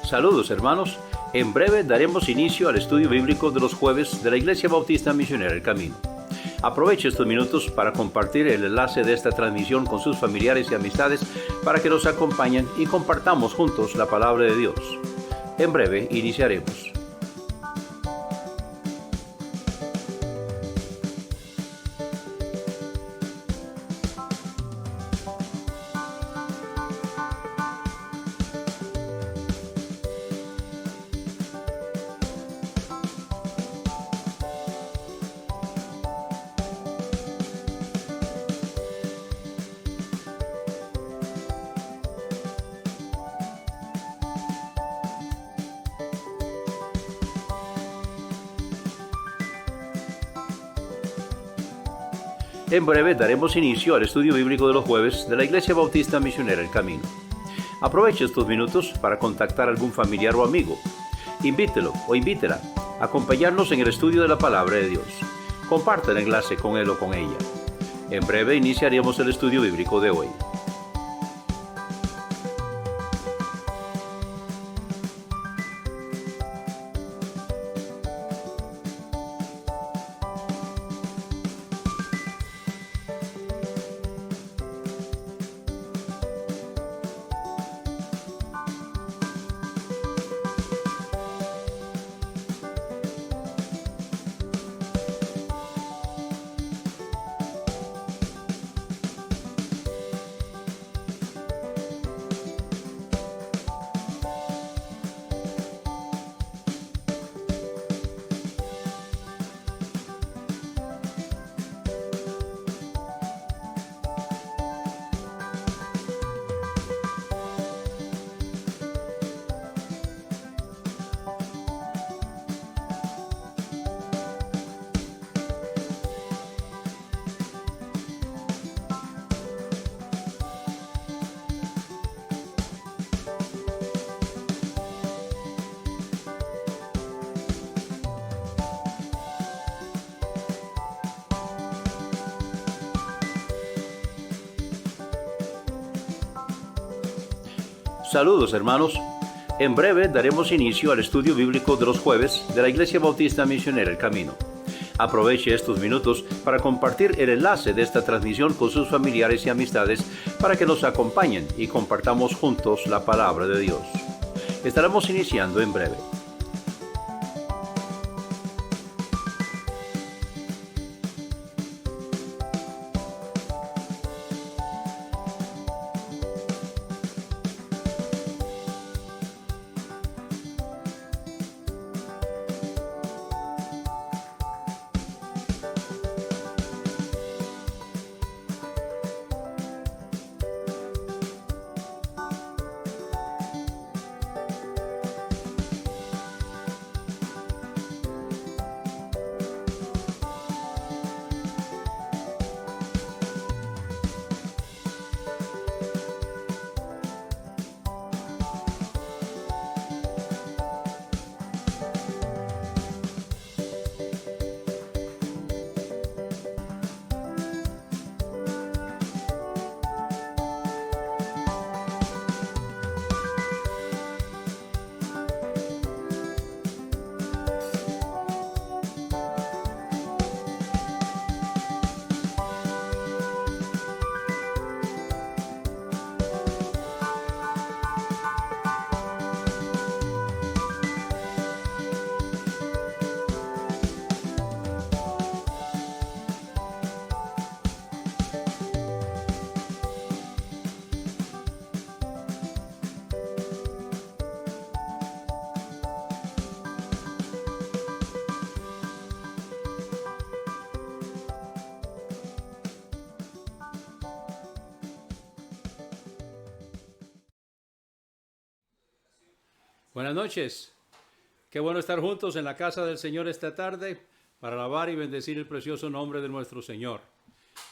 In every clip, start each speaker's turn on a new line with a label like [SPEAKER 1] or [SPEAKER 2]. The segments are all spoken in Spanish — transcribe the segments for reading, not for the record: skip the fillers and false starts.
[SPEAKER 1] Saludos hermanos, en breve daremos inicio al estudio bíblico de los jueves de la Iglesia Bautista Misionera El Camino. Aproveche estos minutos para compartir el enlace de esta transmisión con sus familiares y amistades para que nos acompañen y compartamos juntos la palabra de Dios. En breve iniciaremos. En breve daremos inicio al estudio bíblico de los jueves de la Iglesia Bautista Misionera El Camino. Aproveche estos minutos para contactar a algún familiar o amigo. Invítelo o invítela a acompañarnos en el estudio de la palabra de Dios. Comparte el enlace con él o con ella. En breve iniciaremos el estudio bíblico de hoy. Saludos hermanos, en breve daremos inicio al estudio bíblico de los jueves de la Iglesia Bautista Misionera El Camino. Aproveche estos minutos para compartir el enlace de esta transmisión con sus familiares y amistades para que nos acompañen y compartamos juntos la palabra de Dios. Estaremos iniciando en breve. Buenas noches. Qué bueno estar juntos en la casa del Señor esta tarde para alabar y bendecir el precioso nombre de nuestro Señor.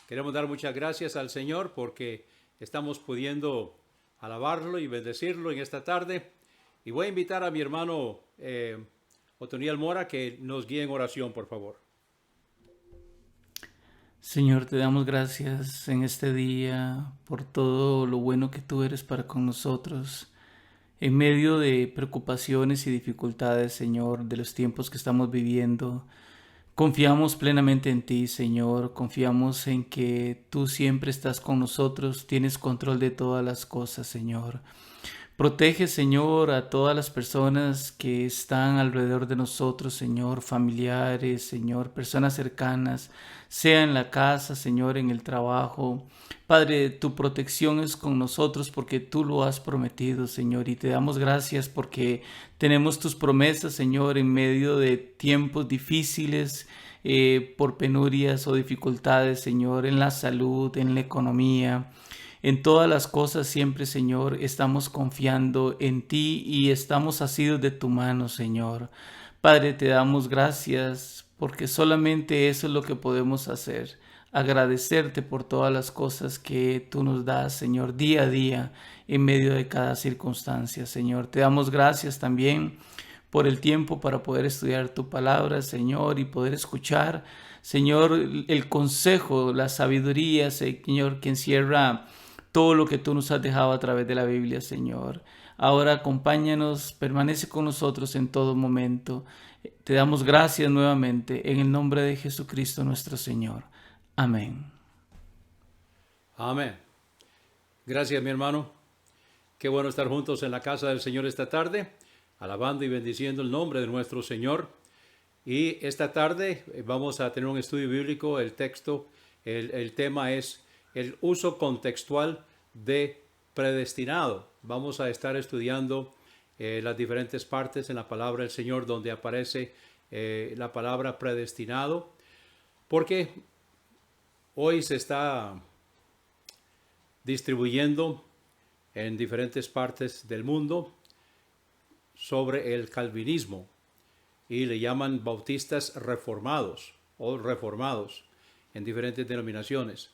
[SPEAKER 1] Queremos dar muchas gracias al Señor porque estamos pudiendo alabarlo y bendecirlo en esta tarde. Y voy a invitar a mi hermano Otoniel Mora que nos guíe en oración, por favor.
[SPEAKER 2] Señor, te damos gracias en este día por todo lo bueno que tú eres para con nosotros. En medio de preocupaciones y dificultades, Señor, de los tiempos que estamos viviendo, confiamos plenamente en ti, Señor. Confiamos en que tú siempre estás con nosotros, tienes control de todas las cosas, Señor. Protege, Señor, a todas las personas que están alrededor de nosotros, Señor, familiares, Señor, personas cercanas, sea en la casa, Señor, en el trabajo. Padre, tu protección es con nosotros porque tú lo has prometido, Señor, y te damos gracias porque tenemos tus promesas, Señor, en medio de tiempos difíciles, por penurias o dificultades, Señor, en la salud, en la economía. En todas las cosas siempre, Señor, estamos confiando en ti y estamos asidos de tu mano, Señor. Padre, te damos gracias porque solamente eso es lo que podemos hacer. Agradecerte por todas las cosas que tú nos das, Señor, día a día, en medio de cada circunstancia, Señor. Te damos gracias también por el tiempo para poder estudiar tu palabra, Señor, y poder escuchar, Señor, el consejo, la sabiduría, Señor, que encierra todo lo que tú nos has dejado a través de la Biblia, Señor. Ahora acompáñanos, permanece con nosotros en todo momento. Te damos gracias nuevamente en el nombre de Jesucristo nuestro Señor. Amén.
[SPEAKER 1] Amén. Gracias, mi hermano. Qué bueno estar juntos en la casa del Señor esta tarde, alabando y bendiciendo el nombre de nuestro Señor. Y esta tarde vamos a tener un estudio bíblico. El texto, el tema es el uso contextual de predestinado. Vamos a estar estudiando las diferentes partes en la palabra del Señor donde aparece la palabra predestinado, porque hoy se está distribuyendo en diferentes partes del mundo sobre el calvinismo y le llaman bautistas reformados o reformados en diferentes denominaciones.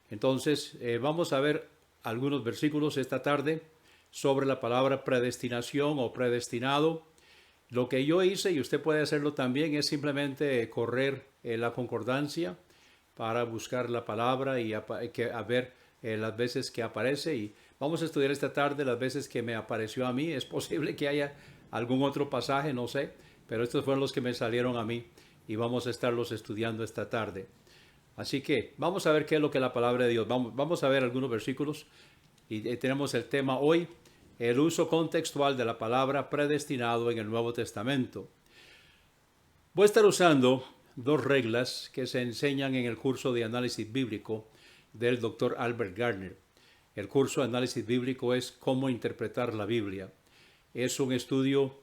[SPEAKER 1] Entonces vamos a ver algunos versículos esta tarde sobre la palabra predestinación o predestinado. Lo que yo hice, y usted puede hacerlo también, es simplemente correr la concordancia para buscar la palabra y a ver las veces que aparece. Y vamos a estudiar esta tarde las veces que me apareció a mí. Es posible que haya algún otro pasaje, no sé, pero estos fueron los que me salieron a mí y vamos a estarlos estudiando esta tarde. Así que vamos a ver qué es lo que la palabra de Dios. Vamos a ver algunos versículos y tenemos el tema hoy, el uso contextual de la palabra predestinado en el Nuevo Testamento. Voy a estar usando dos reglas que se enseñan en el curso de análisis bíblico del Dr. Albert Gardner. El curso de análisis bíblico es cómo interpretar la Biblia. Es un estudio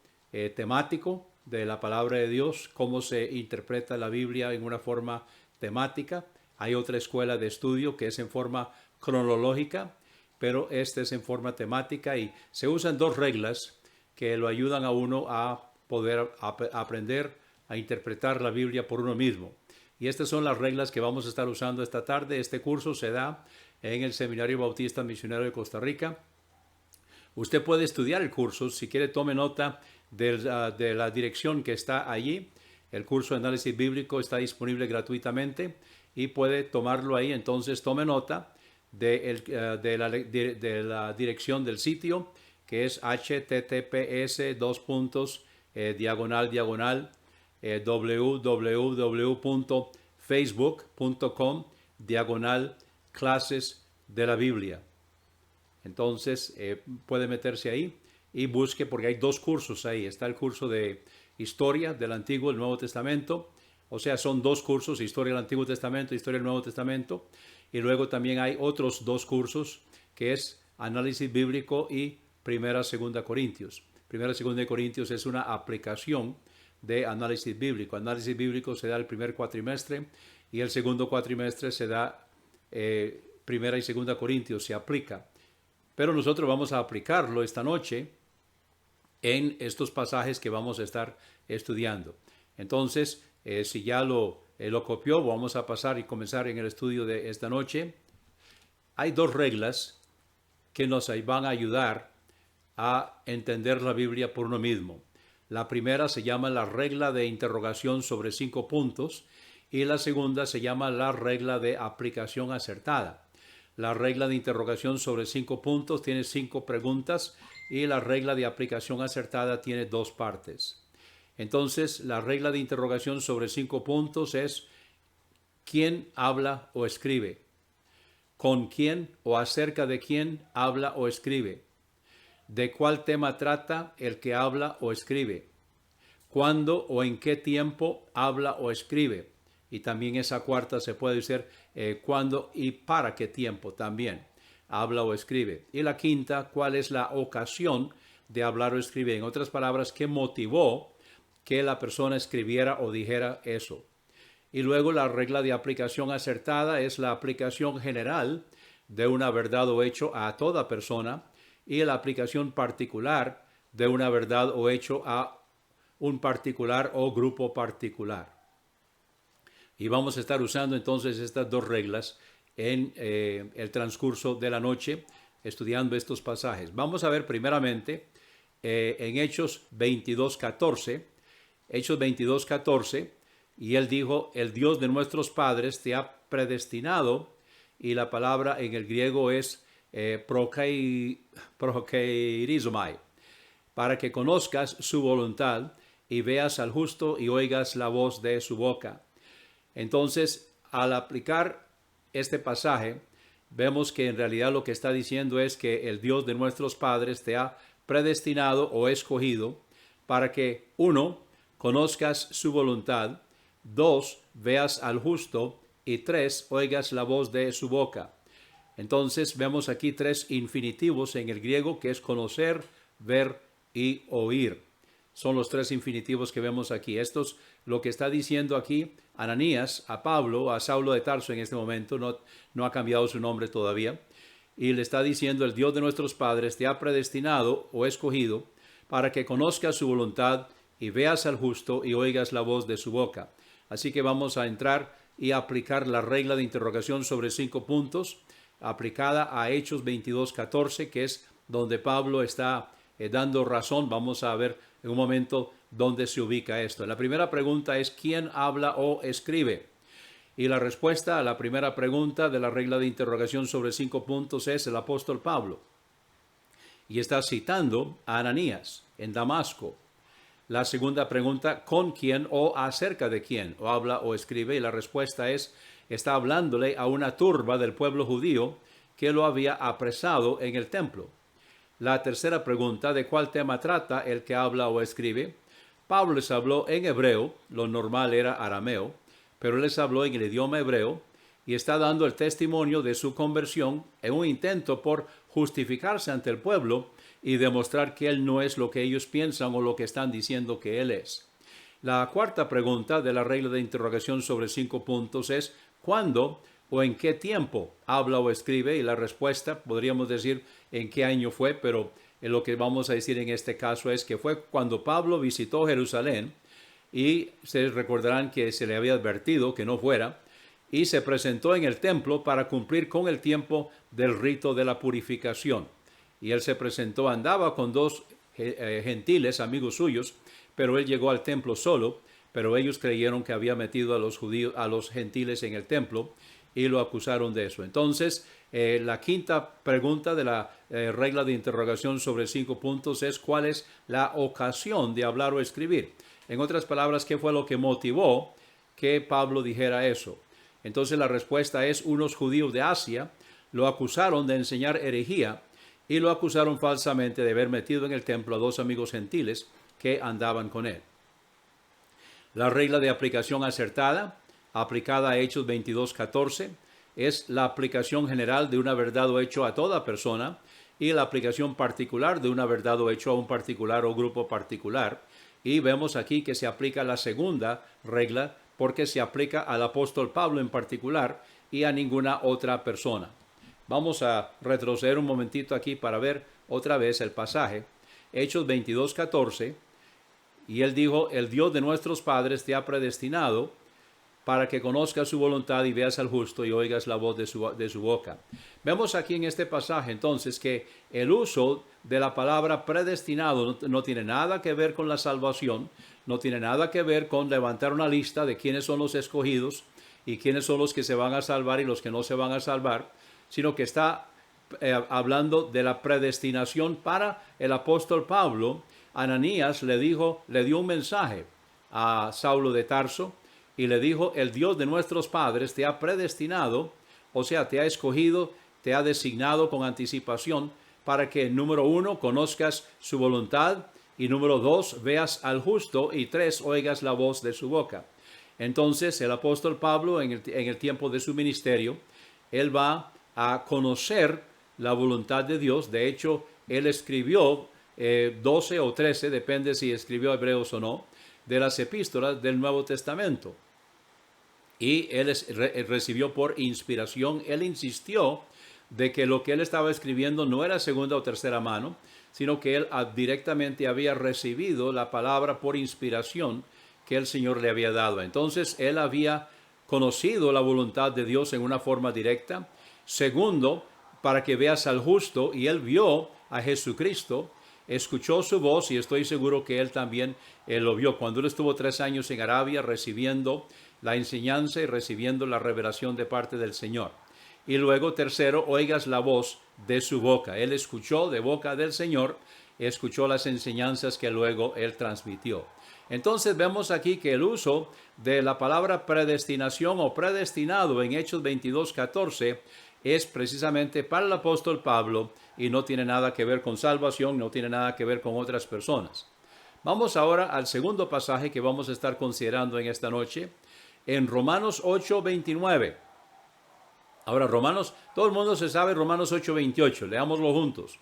[SPEAKER 1] temático de la palabra de Dios, cómo se interpreta la Biblia en una forma temática. Hay otra escuela de estudio que es en forma cronológica, pero este es en forma temática y se usan dos reglas que lo ayudan a uno a poder aprender a interpretar la Biblia por uno mismo. Y estas son las reglas que vamos a estar usando esta tarde. Este curso se da en el Seminario Bautista Misionero de Costa Rica. Usted puede estudiar el curso, si quiere tome nota de la dirección que está allí. El curso de análisis bíblico está disponible gratuitamente y puede tomarlo ahí. Entonces tome nota de la dirección del sitio, que es https://www.facebook.com/clases de la Biblia. Entonces puede meterse ahí y busque, porque hay dos cursos ahí. Está el curso de historia del Antiguo y el Nuevo Testamento. O sea, son dos cursos, historia del Antiguo Testamento, historia del Nuevo Testamento. Y luego también hay otros dos cursos, que es análisis bíblico y primera, segunda Corintios. Primera, segunda de Corintios es una aplicación de análisis bíblico. Análisis bíblico se da el primer cuatrimestre y el segundo cuatrimestre se da primera y segunda Corintios, se aplica. Pero nosotros vamos a aplicarlo esta noche en estos pasajes que vamos a estar estudiando. Entonces, si ya lo copió, vamos a pasar y comenzar en el estudio de esta noche. Hay dos reglas que nos van a ayudar a entender la Biblia por uno mismo. La primera se llama la regla de interrogación sobre 5 puntos y la segunda se llama la regla de aplicación acertada. La regla de interrogación sobre 5 puntos tiene 5 preguntas y la regla de aplicación acertada tiene 2 partes. Entonces, la regla de interrogación sobre 5 puntos es ¿quién habla o escribe? ¿Con quién o acerca de quién habla o escribe? ¿De cuál tema trata el que habla o escribe? ¿Cuándo o en qué tiempo habla o escribe? Y también esa cuarta se puede decir cuándo y para qué tiempo también habla o escribe. Y la quinta, ¿cuál es la ocasión de hablar o escribir? En otras palabras, ¿qué motivó que la persona escribiera o dijera eso? Y luego la regla de aplicación acertada es la aplicación general de una verdad o hecho a toda persona y la aplicación particular de una verdad o hecho a un particular o grupo particular. Y vamos a estar usando entonces estas 2 reglas en el transcurso de la noche estudiando estos pasajes. Vamos a ver primeramente en Hechos 22:14. Hechos 22:14, y él dijo, el Dios de nuestros padres te ha predestinado, y la palabra en el griego es prokeirizomai, para que conozcas su voluntad y veas al justo y oigas la voz de su boca. Entonces, al aplicar este pasaje, vemos que en realidad lo que está diciendo es que el Dios de nuestros padres te ha predestinado o escogido para que, 1, conozcas su voluntad, 2, veas al justo y 3, oigas la voz de su boca. Entonces vemos aquí 3 infinitivos en el griego, que es conocer, ver y oír. Son los 3 infinitivos que vemos aquí. Esto es lo que está diciendo aquí Ananías a Pablo, a Saulo de Tarso en este momento, no ha cambiado su nombre todavía, y le está diciendo, el Dios de nuestros padres te ha predestinado o escogido para que conozcas su voluntad y veas al justo y oigas la voz de su boca. Así que vamos a entrar y aplicar la regla de interrogación sobre 5 puntos, aplicada a Hechos 22:14, que es donde Pablo está dando razón. Vamos a ver en un momento dónde se ubica esto. La primera pregunta es ¿quién habla o escribe? Y la respuesta a la primera pregunta de la regla de interrogación sobre 5 puntos es el apóstol Pablo. Y está citando a Ananías en Damasco. La segunda pregunta, ¿con quién o acerca de quién o habla o escribe? Y la respuesta es, está hablándole a una turba del pueblo judío que lo había apresado en el templo. La tercera pregunta, ¿de cuál tema trata el que habla o escribe? Pablo les habló en hebreo, lo normal era arameo, pero les habló en el idioma hebreo y está dando el testimonio de su conversión en un intento por justificarse ante el pueblo y demostrar que él no es lo que ellos piensan o lo que están diciendo que él es. La cuarta pregunta de la regla de interrogación sobre 5 puntos es ¿cuándo o en qué tiempo habla o escribe? Y la respuesta, podríamos decir en qué año fue, pero lo que vamos a decir en este caso es que fue cuando Pablo visitó Jerusalén, y se recordarán que se le había advertido que no fuera, y se presentó en el templo para cumplir con el tiempo del rito de la purificación. Y él se presentó, andaba con 2 gentiles, amigos suyos, pero él llegó al templo solo, pero ellos creyeron que había metido a los gentiles en el templo y lo acusaron de eso. Entonces, la quinta pregunta de la regla de interrogación sobre 5 puntos es ¿cuál es la ocasión de hablar o escribir? En otras palabras, ¿qué fue lo que motivó que Pablo dijera eso? Entonces la respuesta es unos judíos de Asia lo acusaron de enseñar herejía y lo acusaron falsamente de haber metido en el templo a 2 amigos gentiles que andaban con él. La regla de aplicación acertada, aplicada a Hechos 22:14, es la aplicación general de una verdad o hecho a toda persona y la aplicación particular de una verdad o hecho a un particular o grupo particular. Y vemos aquí que se aplica la segunda regla porque se aplica al apóstol Pablo en particular y a ninguna otra persona. Vamos a retroceder un momentito aquí para ver otra vez el pasaje. Hechos 22:14, y él dijo, el Dios de nuestros padres te ha predestinado para que conozcas su voluntad y veas al justo y oigas la voz de su boca. Vemos aquí en este pasaje entonces que el uso de la palabra predestinado no tiene nada que ver con la salvación, no tiene nada que ver con levantar una lista de quiénes son los escogidos y quiénes son los que se van a salvar y los que no se van a salvar, sino que está hablando de la predestinación para el apóstol Pablo. Ananías le dio un mensaje a Saulo de Tarso y le dijo: el Dios de nuestros padres te ha predestinado, o sea, te ha escogido, te ha designado con anticipación para que, número 1, conozcas su voluntad, y número 2, veas al justo, y 3, oigas la voz de su boca. Entonces el apóstol Pablo en el tiempo de su ministerio, él va a conocer la voluntad de Dios. De hecho, él escribió 12 o 13, depende si escribió hebreos o no, de las epístolas del Nuevo Testamento. Y él recibió por inspiración. Él insistió de que lo que él estaba escribiendo no era segunda o tercera mano, sino que él directamente había recibido la palabra por inspiración que el Señor le había dado. Entonces, él había conocido la voluntad de Dios en una forma directa. Segundo, para que veas al justo, y él vio a Jesucristo, escuchó su voz, y estoy seguro que él también lo vio cuando él estuvo 3 años en Arabia recibiendo la enseñanza y recibiendo la revelación de parte del Señor. Y luego, tercero, oigas la voz de su boca. Él escuchó de boca del Señor, escuchó las enseñanzas que luego él transmitió. Entonces vemos aquí que el uso de la palabra predestinación o predestinado en Hechos 22:14 es precisamente para el apóstol Pablo y no tiene nada que ver con salvación, no tiene nada que ver con otras personas. Vamos ahora al segundo pasaje que vamos a estar considerando en esta noche, en Romanos 8:29. Ahora, todo el mundo se sabe Romanos 8:28, leámoslo juntos.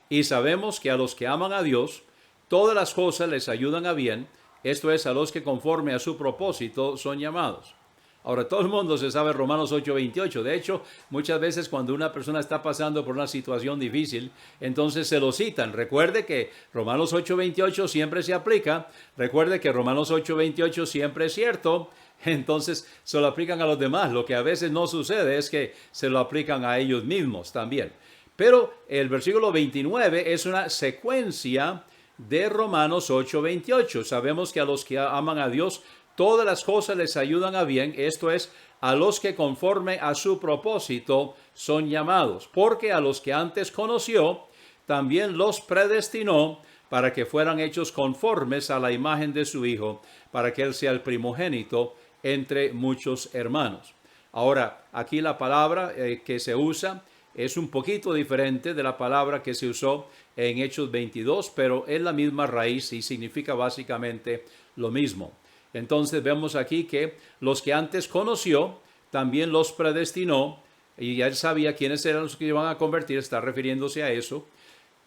[SPEAKER 1] Y sabemos que a los que aman a Dios, todas las cosas les ayudan a bien, esto es, a los que conforme a su propósito son llamados. Ahora, todo el mundo se sabe Romanos 8:28. De hecho, muchas veces cuando una persona está pasando por una situación difícil, entonces se lo citan. Recuerde que Romanos 8:28 siempre se aplica. Recuerde que Romanos 8:28 siempre es cierto. Entonces se lo aplican a los demás. Lo que a veces no sucede es que se lo aplican a ellos mismos también. Pero el versículo 29 es una secuencia de Romanos 8:28. Sabemos que a los que aman a Dios, todas las cosas les ayudan a bien, esto es, a los que conforme a su propósito son llamados. Porque a los que antes conoció, también los predestinó para que fueran hechos conformes a la imagen de su Hijo, para que Él sea el primogénito entre muchos hermanos. Ahora, aquí la palabra que se usa es un poquito diferente de la palabra que se usó en Hechos 22, pero es la misma raíz y significa básicamente lo mismo. Entonces vemos aquí que los que antes conoció, también los predestinó, y ya él sabía quiénes eran los que iban a convertir, está refiriéndose a eso.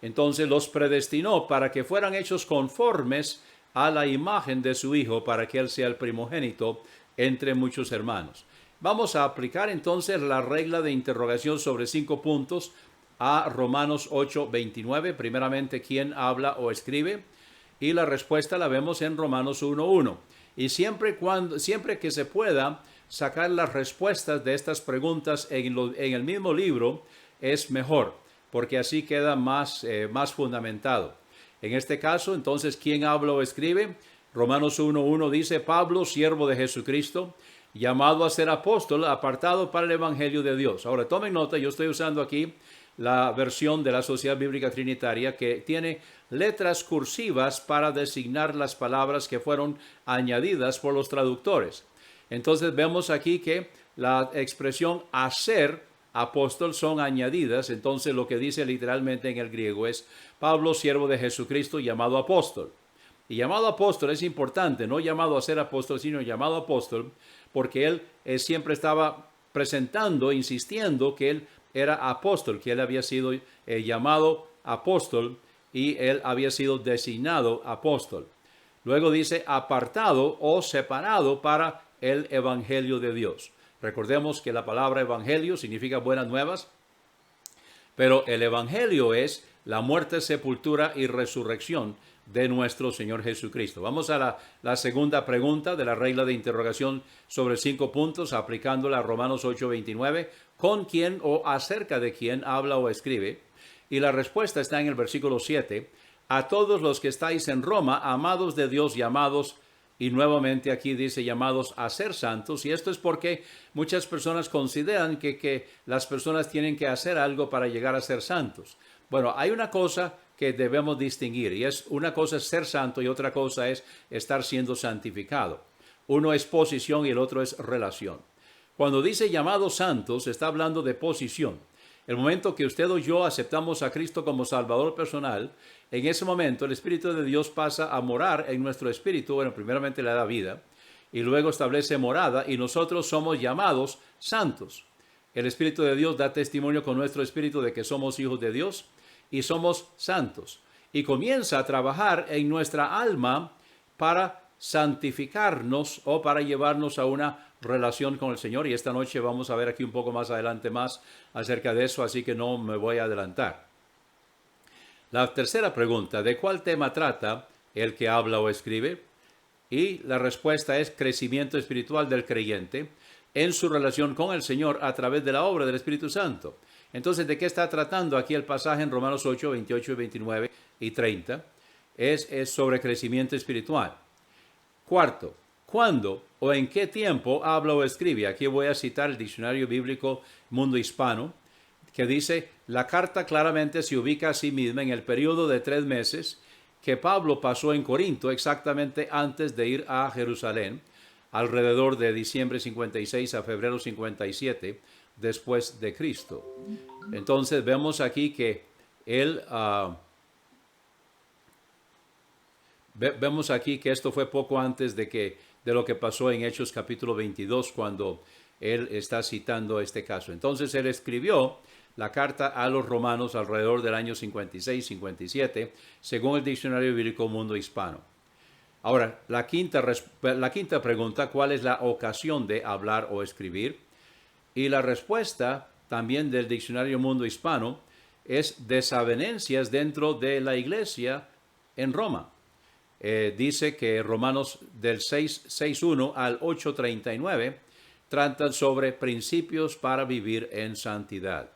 [SPEAKER 1] Entonces los predestinó para que fueran hechos conformes a la imagen de su Hijo, para que Él sea el primogénito entre muchos hermanos. Vamos a aplicar entonces la regla de interrogación sobre 5 puntos a Romanos 8:29. Primeramente, ¿quién habla o escribe? Y la respuesta la vemos en Romanos 1:1. Y siempre que se pueda sacar las respuestas de estas preguntas en el mismo libro, es mejor, porque así queda más fundamentado. En este caso, entonces, ¿quién habla o escribe? Romanos 1:1 dice: Pablo, siervo de Jesucristo, llamado a ser apóstol, apartado para el Evangelio de Dios. Ahora, tomen nota, yo estoy usando aquí la versión de la Sociedad Bíblica Trinitaria que tiene letras cursivas para designar las palabras que fueron añadidas por los traductores. Entonces vemos aquí que la expresión hacer apóstol son añadidas. Entonces lo que dice literalmente en el griego es: Pablo, siervo de Jesucristo, llamado apóstol. Y llamado apóstol es importante, no llamado a ser apóstol, sino llamado apóstol, porque él siempre estaba presentando, insistiendo que él era apóstol, que él había sido llamado apóstol y él había sido designado apóstol. Luego dice apartado o separado para el Evangelio de Dios. Recordemos que la palabra evangelio significa buenas nuevas, pero el Evangelio es la muerte, sepultura y resurrección de nuestro Señor Jesucristo. Vamos a la segunda pregunta de la regla de interrogación sobre 5 puntos, aplicándola a Romanos 8:29. ¿Con quién o acerca de quién habla o escribe? Y la respuesta está en el versículo 7. A todos los que estáis en Roma, amados de Dios y amados y nuevamente aquí dice llamados a ser santos, y esto es porque muchas personas consideran que las personas tienen que hacer algo para llegar a ser santos. Bueno, hay una cosa que debemos distinguir, y es una cosa es ser santo y otra cosa es estar siendo santificado. Uno es posición y el otro es relación. Cuando dice llamados santos, está hablando de posición. El momento que usted o yo aceptamos a Cristo como Salvador personal, en ese momento el Espíritu de Dios pasa a morar en nuestro espíritu. Bueno, primeramente le da vida y luego establece morada y nosotros somos llamados santos. El Espíritu de Dios da testimonio con nuestro espíritu de que somos hijos de Dios y somos santos. Y comienza a trabajar en nuestra alma para santificarnos o para llevarnos a una relación con el Señor. Y esta noche vamos a ver aquí un poco más adelante más acerca de eso, así que no me voy a adelantar. La tercera pregunta, ¿de cuál tema trata el que habla o escribe? Y la respuesta es crecimiento espiritual del creyente en su relación con el Señor a través de la obra del Espíritu Santo. Entonces, ¿de qué está tratando aquí el pasaje en Romanos 8, 28, 29 y 30? Es sobre crecimiento espiritual. Cuarto, ¿cuándo o en qué tiempo habla o escribe? Aquí voy a citar el diccionario bíblico Mundo Hispano, que dice, la carta claramente se ubica a sí misma en el periodo de 3 meses que Pablo pasó en Corinto exactamente antes de ir a Jerusalén, alrededor de diciembre 56 a febrero 57 después de Cristo. Entonces vemos aquí que él... Vemos aquí que esto fue poco antes de lo que pasó en Hechos capítulo 22, cuando él está citando este caso. Entonces él escribió la carta a los romanos alrededor del año 56-57, según el diccionario bíblico Mundo Hispano. Ahora, la quinta pregunta, ¿cuál es la ocasión de hablar o escribir? Y la respuesta también del diccionario Mundo Hispano es desavenencias dentro de la iglesia en Roma. Dice que Romanos del 6.1 al 8.39 tratan sobre principios para vivir en santidad.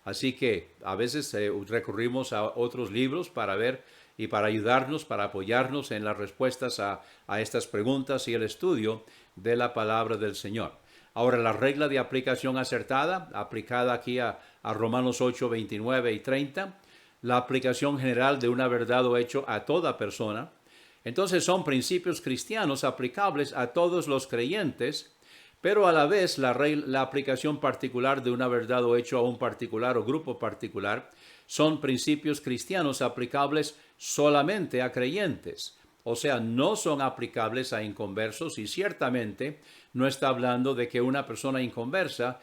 [SPEAKER 1] Así que a veces recurrimos a otros libros para ver y para ayudarnos, para apoyarnos en las respuestas a estas preguntas y el estudio de la palabra del Señor. Ahora, la regla de aplicación acertada, aplicada aquí a Romanos 8, 29 y 30, la aplicación general de una verdad o hecho a toda persona. Entonces son principios cristianos aplicables a todos los creyentes, pero a la vez la aplicación particular de una verdad o hecho a un particular o grupo particular son principios cristianos aplicables solamente a creyentes. O sea, no son aplicables a inconversos y ciertamente no está hablando de que una persona inconversa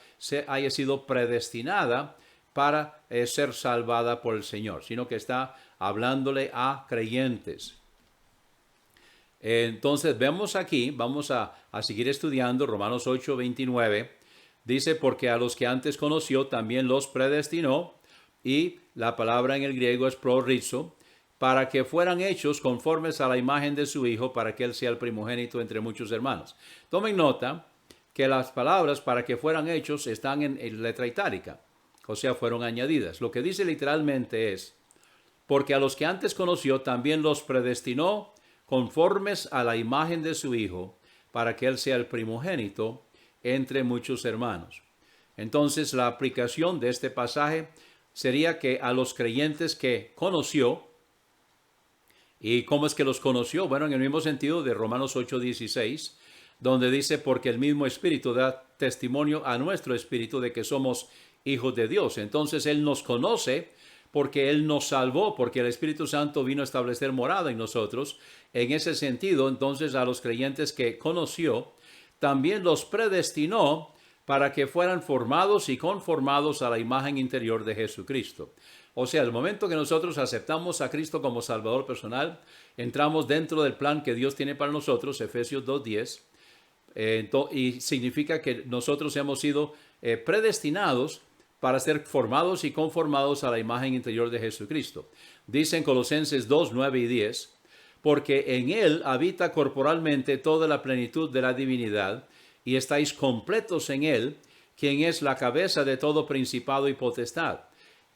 [SPEAKER 1] haya sido predestinada para ser salvada por el Señor, sino que está hablándole a creyentes. Entonces vemos aquí, vamos a seguir estudiando Romanos 8, 29. Dice, porque a los que antes conoció también los predestinó, y la palabra en el griego es prorizo, para que fueran hechos conformes a la imagen de su Hijo, para que Él sea el primogénito entre muchos hermanos. Tomen nota que las palabras para que fueran hechos están en letra itálica, o sea, fueron añadidas. Lo que dice literalmente es, porque a los que antes conoció también los predestinó, conformes a la imagen de su Hijo, para que Él sea el primogénito entre muchos hermanos. Entonces, la aplicación de este pasaje sería que a los creyentes que conoció, ¿y cómo es que los conoció? Bueno, en el mismo sentido de Romanos 8:16, donde dice, porque el mismo Espíritu da testimonio a nuestro espíritu de que somos hijos de Dios. Entonces, Él nos conoce porque Él nos salvó, porque el Espíritu Santo vino a establecer morada en nosotros. En ese sentido, entonces, a los creyentes que conoció, también los predestinó para que fueran formados y conformados a la imagen interior de Jesucristo. O sea, el momento que nosotros aceptamos a Cristo como Salvador personal, entramos dentro del plan que Dios tiene para nosotros, Efesios 2:10, y significa que nosotros hemos sido predestinados para ser formados y conformados a la imagen interior de Jesucristo. Dice en Colosenses 2, 9 y 10, porque en Él habita corporalmente toda la plenitud de la divinidad, y estáis completos en Él, quien es la cabeza de todo principado y potestad.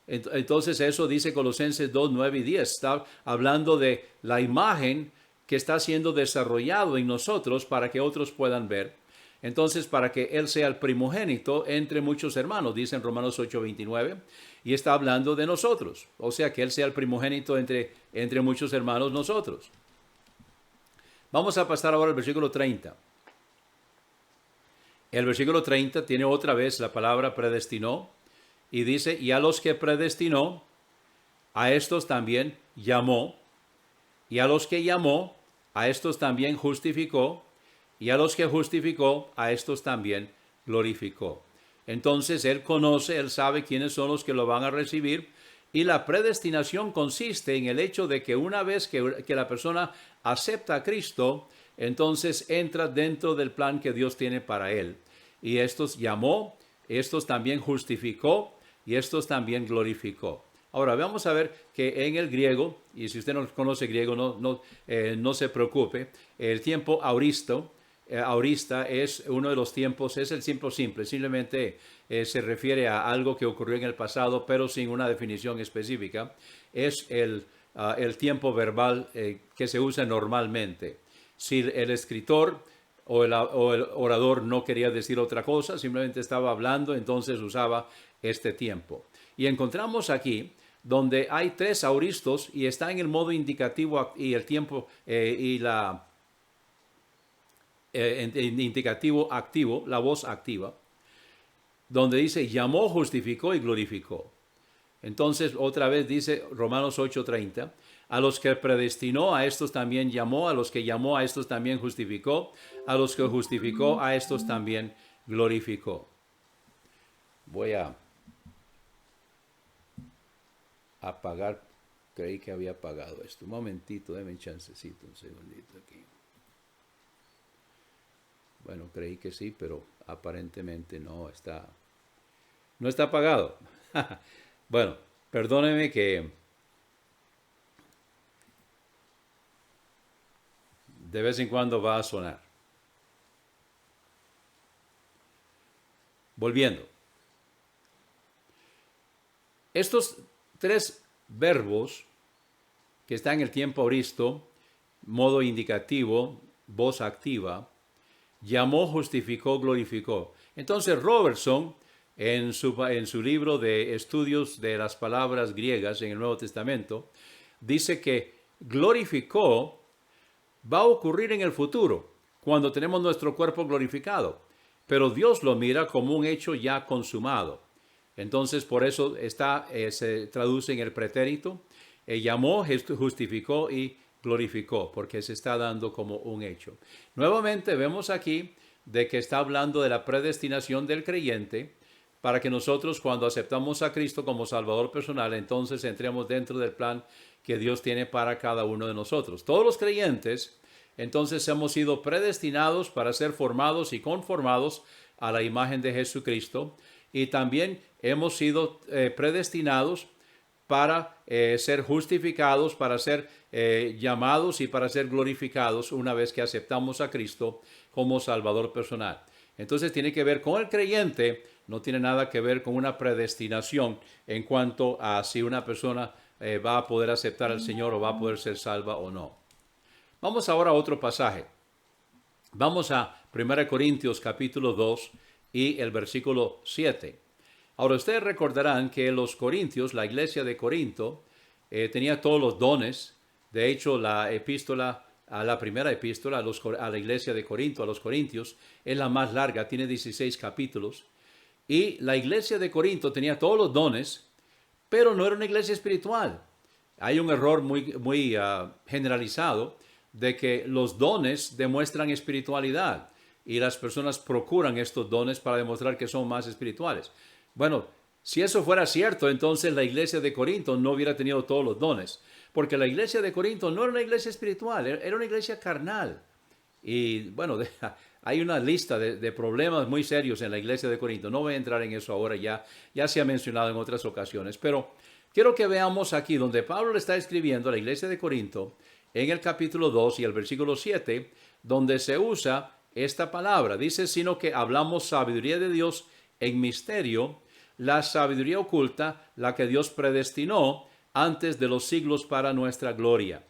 [SPEAKER 1] Entonces eso dice Colosenses 2, 9 y 10. Está hablando de la imagen que está siendo desarrollado en nosotros para que otros puedan ver. Entonces, para que Él sea el primogénito entre muchos hermanos, dice en Romanos 8:29, y está hablando de nosotros. O sea, que Él sea el primogénito entre muchos hermanos nosotros. Vamos a pasar ahora al versículo 30. El versículo 30 tiene otra vez la palabra predestinó y dice, y a los que predestinó, a estos también llamó, y a los que llamó, a estos también justificó, y a los que justificó, a estos también glorificó. Entonces Él conoce, Él sabe quiénes son los que lo van a recibir, y la predestinación consiste en el hecho de que una vez que la persona acepta a Cristo, entonces entra dentro del plan que Dios tiene para él. Y estos llamó, estos también justificó, y estos también glorificó. Ahora, vamos a ver que en el griego, y si usted no conoce griego, no se preocupe, el tiempo aorista es uno de los tiempos, es el tiempo simple, simplemente se refiere a algo que ocurrió en el pasado, pero sin una definición específica. Es el tiempo verbal que se usa normalmente. Si el escritor o el orador no quería decir otra cosa, simplemente estaba hablando, entonces usaba este tiempo. Y encontramos aquí donde hay tres auristos y está en el modo indicativo y el tiempo indicativo activo, la voz activa, donde dice llamó, justificó y glorificó. Entonces otra vez dice Romanos 8:30, a los que predestinó a estos también llamó, a los que llamó a estos también justificó, a los que justificó a estos también glorificó. Voy a apagar, creí que había apagado esto. Un momentito, déme un chancecito, un segundito aquí. Bueno, creí que sí, pero aparentemente no está apagado. Bueno, perdóneme que de vez en cuando va a sonar. Volviendo. Estos tres verbos que están en el tiempo aoristo, modo indicativo, voz activa, llamó, justificó, glorificó. Entonces Robertson, en su libro de estudios de las palabras griegas en el Nuevo Testamento, dice que glorificó va a ocurrir en el futuro, cuando tenemos nuestro cuerpo glorificado, pero Dios lo mira como un hecho ya consumado. Entonces, por eso se traduce en el pretérito, llamó, justificó y glorificó, porque se está dando como un hecho. Nuevamente vemos aquí de que está hablando de la predestinación del creyente, para que nosotros cuando aceptamos a Cristo como Salvador personal, entonces entremos dentro del plan que Dios tiene para cada uno de nosotros. Todos los creyentes, entonces hemos sido predestinados para ser formados y conformados a la imagen de Jesucristo, y también hemos sido predestinados para ser justificados, para ser llamados y para ser glorificados una vez que aceptamos a Cristo como Salvador personal. Entonces tiene que ver con el creyente, no tiene nada que ver con una predestinación en cuanto a si una persona va a poder aceptar al Señor o va a poder ser salva o no. Vamos ahora a otro pasaje. Vamos a 1 Corintios capítulo 2 y el versículo 7. Ahora ustedes recordarán que los corintios, la iglesia de Corinto, tenía todos los dones. De hecho, la primera epístola a la iglesia de Corinto, a los corintios, es la más larga, tiene 16 capítulos. Y la iglesia de Corinto tenía todos los dones, pero no era una iglesia espiritual. Hay un error muy generalizado de que los dones demuestran espiritualidad y las personas procuran estos dones para demostrar que son más espirituales. Bueno, si eso fuera cierto, entonces la iglesia de Corinto no hubiera tenido todos los dones, porque la iglesia de Corinto no era una iglesia espiritual, era una iglesia carnal. Y bueno, hay una lista de problemas muy serios en la iglesia de Corinto. No voy a entrar en eso ahora, ya se ha mencionado en otras ocasiones, pero quiero que veamos aquí donde Pablo le está escribiendo a la iglesia de Corinto, en el capítulo 2 y el versículo 7, donde se usa esta palabra. Dice, sino que hablamos sabiduría de Dios en misterio, la sabiduría oculta, la que Dios predestinó antes de los siglos para nuestra gloria.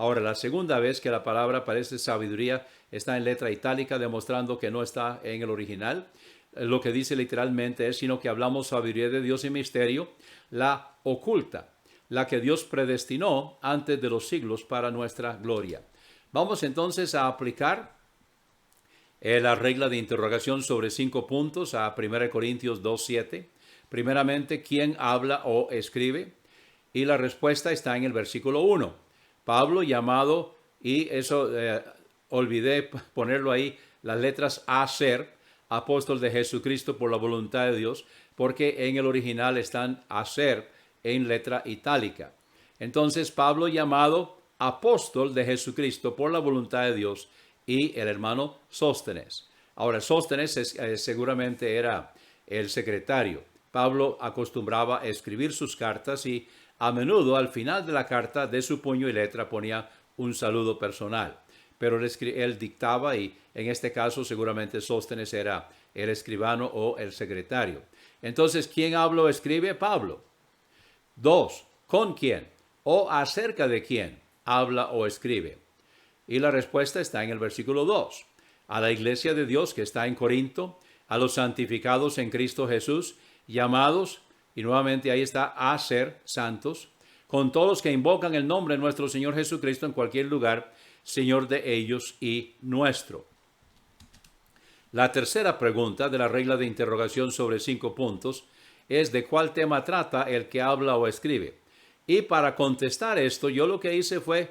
[SPEAKER 1] Ahora, la segunda vez que la palabra aparece sabiduría está en letra itálica, demostrando que no está en el original. Lo que dice literalmente es, sino que hablamos sabiduría de Dios y misterio, la oculta, la que Dios predestinó antes de los siglos para nuestra gloria. Vamos entonces a aplicar la regla de interrogación sobre 5 puntos a 1 Corintios 2:7. Primeramente, ¿quién habla o escribe? Y la respuesta está en el versículo 1. Pablo llamado, y eso olvidé ponerlo ahí, las letras a ser, apóstol de Jesucristo por la voluntad de Dios, porque en el original están a ser en letra itálica. Entonces, Pablo llamado apóstol de Jesucristo por la voluntad de Dios, y el hermano Sóstenes. Ahora, Sóstenes seguramente era el secretario. Pablo acostumbraba a escribir sus cartas y a menudo al final de la carta de su puño y letra ponía un saludo personal. Pero él dictaba y en este caso seguramente Sóstenes era el escribano o el secretario. Entonces, ¿quién habla o escribe? Pablo. 2. ¿Con quién? O acerca de quién habla o escribe. Y la respuesta está en el versículo 2. A la iglesia de Dios que está en Corinto, a los santificados en Cristo Jesús, llamados, y nuevamente ahí está, a ser santos, con todos los que invocan el nombre de nuestro Señor Jesucristo en cualquier lugar, Señor de ellos y nuestro. La tercera pregunta de la regla de interrogación sobre 5 puntos es de cuál tema trata el que habla o escribe. Y para contestar esto, yo lo que hice fue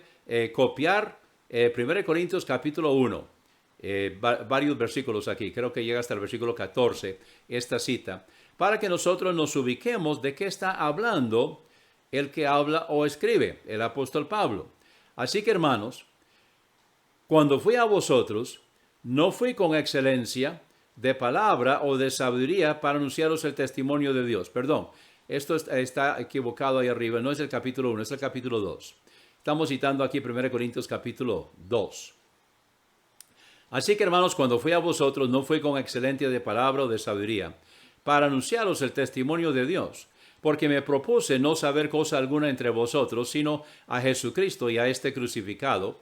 [SPEAKER 1] copiar 1 Corintios capítulo 1, varios versículos aquí, creo que llega hasta el versículo 14, esta cita, para que nosotros nos ubiquemos de qué está hablando el que habla o escribe, el apóstol Pablo. Así que, hermanos, cuando fui a vosotros, no fui con excelencia de palabra o de sabiduría para anunciaros el testimonio de Dios. Perdón, esto está equivocado ahí arriba, no es el capítulo 1, es el capítulo 2. Estamos citando aquí 1 Corintios capítulo 2. Así que, hermanos, cuando fui a vosotros, no fui con excelencia de palabra o de sabiduría para anunciaros el testimonio de Dios, porque me propuse no saber cosa alguna entre vosotros, sino a Jesucristo y a este crucificado.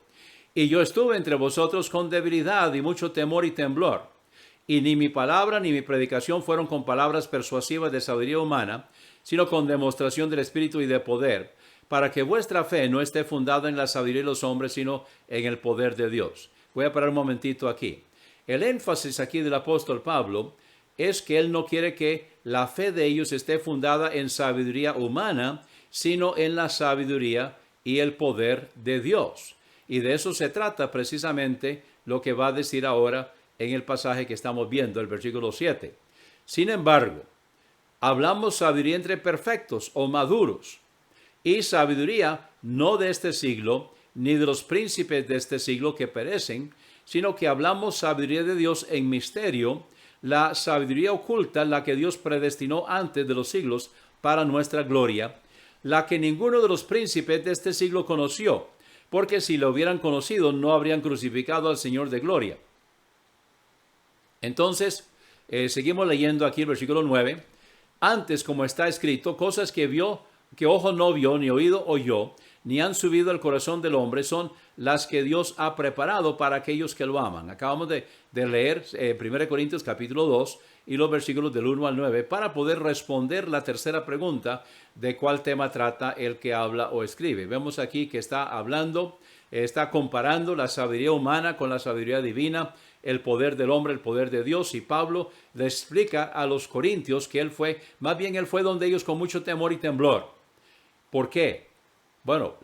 [SPEAKER 1] Y yo estuve entre vosotros con debilidad y mucho temor y temblor. Y ni mi palabra ni mi predicación fueron con palabras persuasivas de sabiduría humana, sino con demostración del Espíritu y de poder, para que vuestra fe no esté fundada en la sabiduría de los hombres, sino en el poder de Dios. Voy a parar un momentito aquí. El énfasis aquí del apóstol Pablo es que él no quiere que la fe de ellos esté fundada en sabiduría humana, sino en la sabiduría y el poder de Dios. Y de eso se trata precisamente lo que va a decir ahora en el pasaje que estamos viendo, el versículo 7. Sin embargo, hablamos sabiduría entre perfectos o maduros, y sabiduría no de este siglo, ni de los príncipes de este siglo que perecen, sino que hablamos sabiduría de Dios en misterio, la sabiduría oculta, la que Dios predestinó antes de los siglos para nuestra gloria, la que ninguno de los príncipes de este siglo conoció, porque si lo hubieran conocido no habrían crucificado al Señor de gloria. Entonces, seguimos leyendo aquí el versículo 9. Antes, como está escrito, cosas que ojo no vio, ni oído oyó, ni han subido al corazón del hombre, son las que Dios ha preparado para aquellos que lo aman. Acabamos de leer 1 Corintios capítulo 2 y los versículos del 1 al 9 para poder responder la tercera pregunta de cuál tema trata el que habla o escribe. Vemos aquí que está comparando la sabiduría humana con la sabiduría divina, el poder del hombre, el poder de Dios, y Pablo le explica a los corintios que él fue donde ellos con mucho temor y temblor. ¿Por qué? Bueno,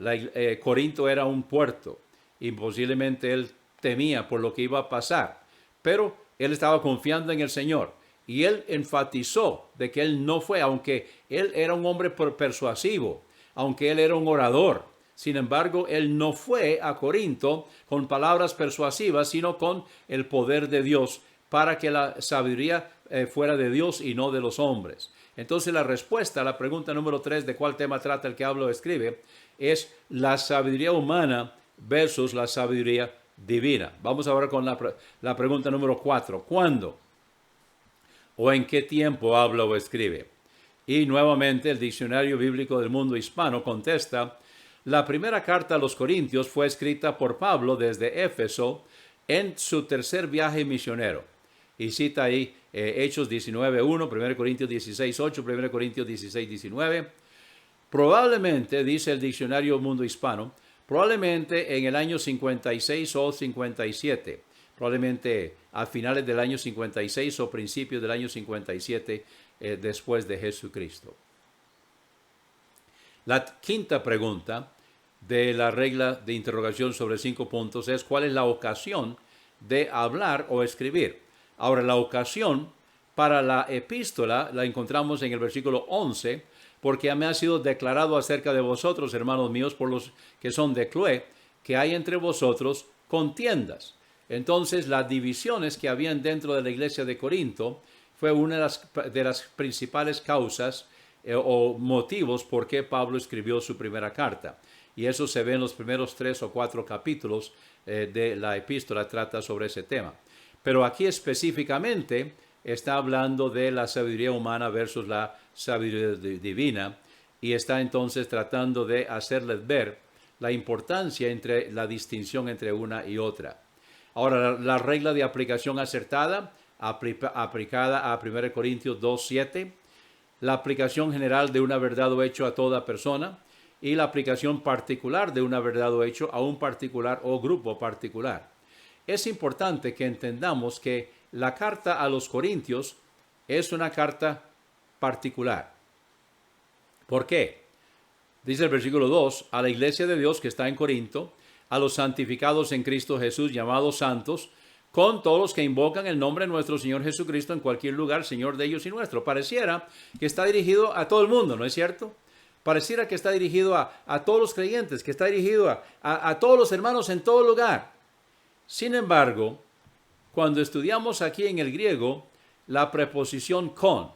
[SPEAKER 1] Corinto era un puerto y posiblemente él temía por lo que iba a pasar, pero él estaba confiando en el Señor y él enfatizó de que él no fue, aunque él era un hombre persuasivo, aunque él era un orador. Sin embargo, él no fue a Corinto con palabras persuasivas, sino con el poder de Dios para que la sabiduría fuera de Dios y no de los hombres. Entonces la respuesta a la pregunta número 3 de cuál tema trata el que habla o escribe es la sabiduría humana versus la sabiduría divina. Vamos ahora con la pregunta número 4. ¿Cuándo o en qué tiempo habla o escribe? Y nuevamente el Diccionario Bíblico del Mundo Hispano contesta: La primera carta a los Corintios fue escrita por Pablo desde Éfeso en su tercer viaje misionero. Y cita ahí Hechos 19:1, 1 Corintios 16:8, 1 Corintios 16:19. Probablemente, dice el diccionario Mundo Hispano, probablemente en el año 56 o 57, probablemente a finales del año 56 o principios del año 57 después de Jesucristo. La quinta pregunta de la regla de interrogación sobre 5 puntos es: ¿cuál es la ocasión de hablar o escribir? Ahora, la ocasión para la epístola la encontramos en el versículo 11, porque me ha sido declarado acerca de vosotros, hermanos míos, por los que son de Cloé, que hay entre vosotros contiendas. Entonces, las divisiones que habían dentro de la iglesia de Corinto fue una de las principales causas o motivos por qué Pablo escribió su primera carta. Y eso se ve en los primeros 3 o 4 capítulos de la epístola, trata sobre ese tema. Pero aquí específicamente está hablando de la sabiduría humana versus la sabiduría divina, y está entonces tratando de hacerles ver la importancia entre la distinción entre una y otra. Ahora, la regla de aplicación acertada, aplicada a 1 Corintios 2:7, la aplicación general de una verdad o hecho a toda persona, y la aplicación particular de una verdad o hecho a un particular o grupo particular. Es importante que entendamos que la carta a los Corintios es una carta particular. ¿Por qué? Dice el versículo 2, a la iglesia de Dios que está en Corinto, a los santificados en Cristo Jesús, llamados santos, con todos los que invocan el nombre de nuestro Señor Jesucristo en cualquier lugar, Señor de ellos y nuestro. Pareciera que está dirigido a todo el mundo, ¿no es cierto? Pareciera que está dirigido a todos los creyentes, que está dirigido a todos los hermanos en todo lugar. Sin embargo, cuando estudiamos aquí en el griego, la preposición con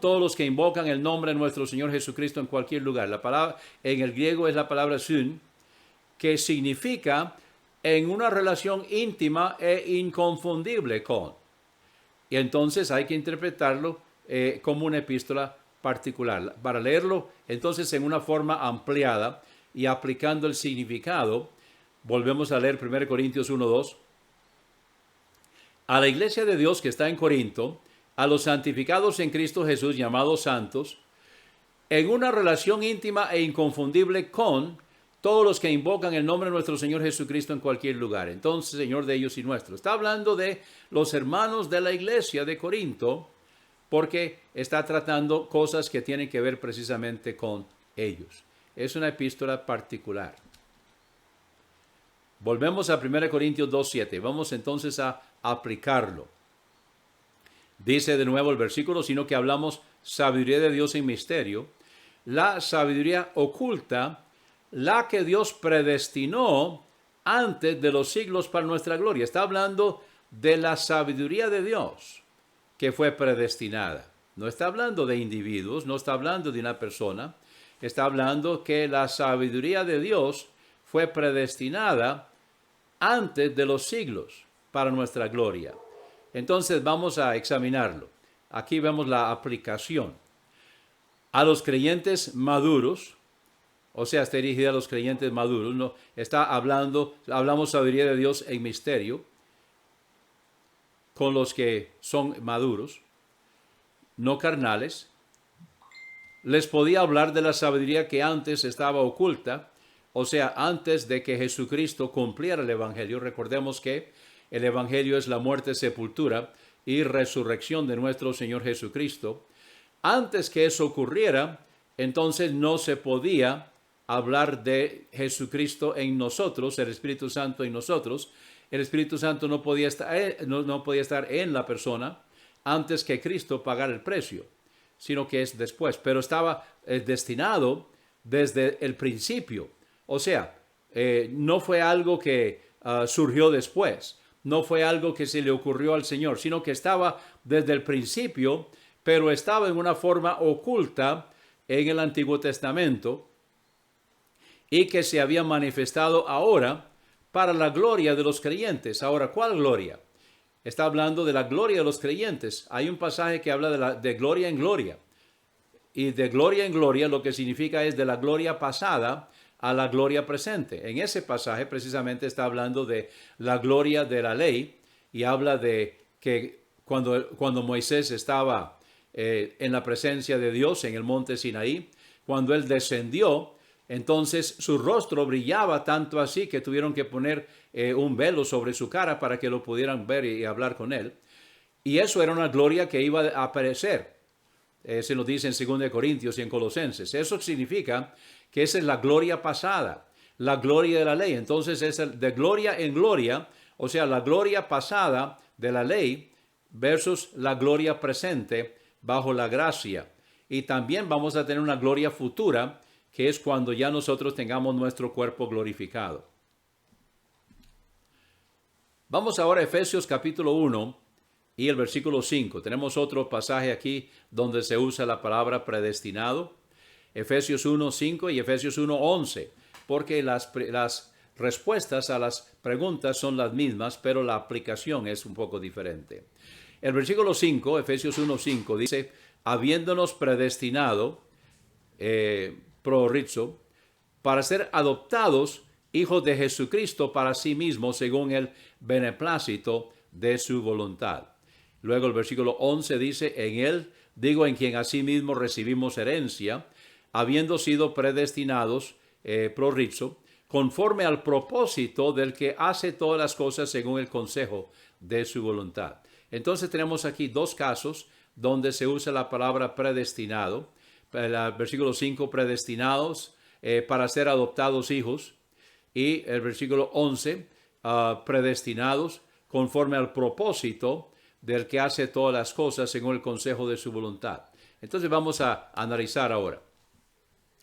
[SPEAKER 1] todos los que invocan el nombre de nuestro Señor Jesucristo en cualquier lugar. La palabra en el griego es la palabra sun, que significa en una relación íntima e inconfundible con. Y entonces hay que interpretarlo como una epístola particular. Para leerlo entonces en una forma ampliada y aplicando el significado, volvemos a leer 1 Corintios 1:2. A la iglesia de Dios que está en Corinto, a los santificados en Cristo Jesús, llamados santos, en una relación íntima e inconfundible con todos los que invocan el nombre de nuestro Señor Jesucristo en cualquier lugar. Entonces, Señor de ellos y nuestro. Está hablando de los hermanos de la iglesia de Corinto, porque está tratando cosas que tienen que ver precisamente con ellos. Es una epístola particular. Volvemos a 1 Corintios 2:7. Vamos entonces a aplicarlo. Dice de nuevo el versículo, sino que hablamos sabiduría de Dios en misterio, la sabiduría oculta, la que Dios predestinó antes de los siglos para nuestra gloria. Está hablando de la sabiduría de Dios que fue predestinada. No está hablando de individuos, no está hablando de una persona. Está hablando que la sabiduría de Dios fue predestinada antes de los siglos para nuestra gloria. Entonces vamos a examinarlo. Aquí vemos la aplicación. A los creyentes maduros, o sea, está dirigida a los creyentes maduros, no está hablamos sabiduría de Dios en misterio, con los que son maduros, no carnales. Les podía hablar de la sabiduría que antes estaba oculta, o sea, antes de que Jesucristo cumpliera el Evangelio. Recordemos que el Evangelio es la muerte, sepultura y resurrección de nuestro Señor Jesucristo. Antes que eso ocurriera, entonces no se podía hablar de Jesucristo en nosotros, el Espíritu Santo en nosotros. El Espíritu Santo no podía estar en la persona antes que Cristo pagara el precio, sino que es después. Pero estaba destinado desde el principio. O sea, no fue algo que surgió después. No fue algo que se le ocurrió al Señor, sino que estaba desde el principio, pero estaba en una forma oculta en el Antiguo Testamento y que se había manifestado ahora para la gloria de los creyentes. Ahora, ¿cuál gloria? Está hablando de la gloria de los creyentes. Hay un pasaje que habla de gloria en gloria. y de gloria en gloria lo que significa es de la gloria pasada a la gloria presente. En ese pasaje precisamente está hablando de la gloria de la ley y habla de que cuando Moisés estaba en la presencia de Dios en el monte Sinaí, cuando él descendió, entonces su rostro brillaba tanto así que tuvieron que poner un velo sobre su cara para que lo pudieran ver y hablar con él. Y eso era una gloria que iba a aparecer. Se nos dice en 2 Corintios y en Colosenses. Eso significa que esa es la gloria pasada, la gloria de la ley. Entonces es de gloria en gloria, o sea, la gloria pasada de la ley versus la gloria presente bajo la gracia. Y también vamos a tener una gloria futura, que es cuando ya nosotros tengamos nuestro cuerpo glorificado. Vamos ahora a Efesios capítulo 1 y el versículo 5. Tenemos otro pasaje aquí donde se usa la palabra predestinado. Efesios 1:5 y Efesios 1:11, porque las respuestas a las preguntas son las mismas, pero la aplicación es un poco diferente. El versículo 5, Efesios 1:5, dice, habiéndonos predestinado, prorizo, para ser adoptados hijos de Jesucristo para sí mismo, según el beneplácito de su voluntad. Luego el versículo 11 dice, en él, digo, en quien asimismo recibimos herencia, habiendo sido predestinados, prorizo, conforme al propósito del que hace todas las cosas según el consejo de su voluntad. Entonces tenemos aquí dos casos donde se usa la palabra predestinado. El versículo 5, predestinados para ser adoptados hijos. Y el versículo 11, predestinados conforme al propósito del que hace todas las cosas según el consejo de su voluntad. Entonces vamos a analizar ahora.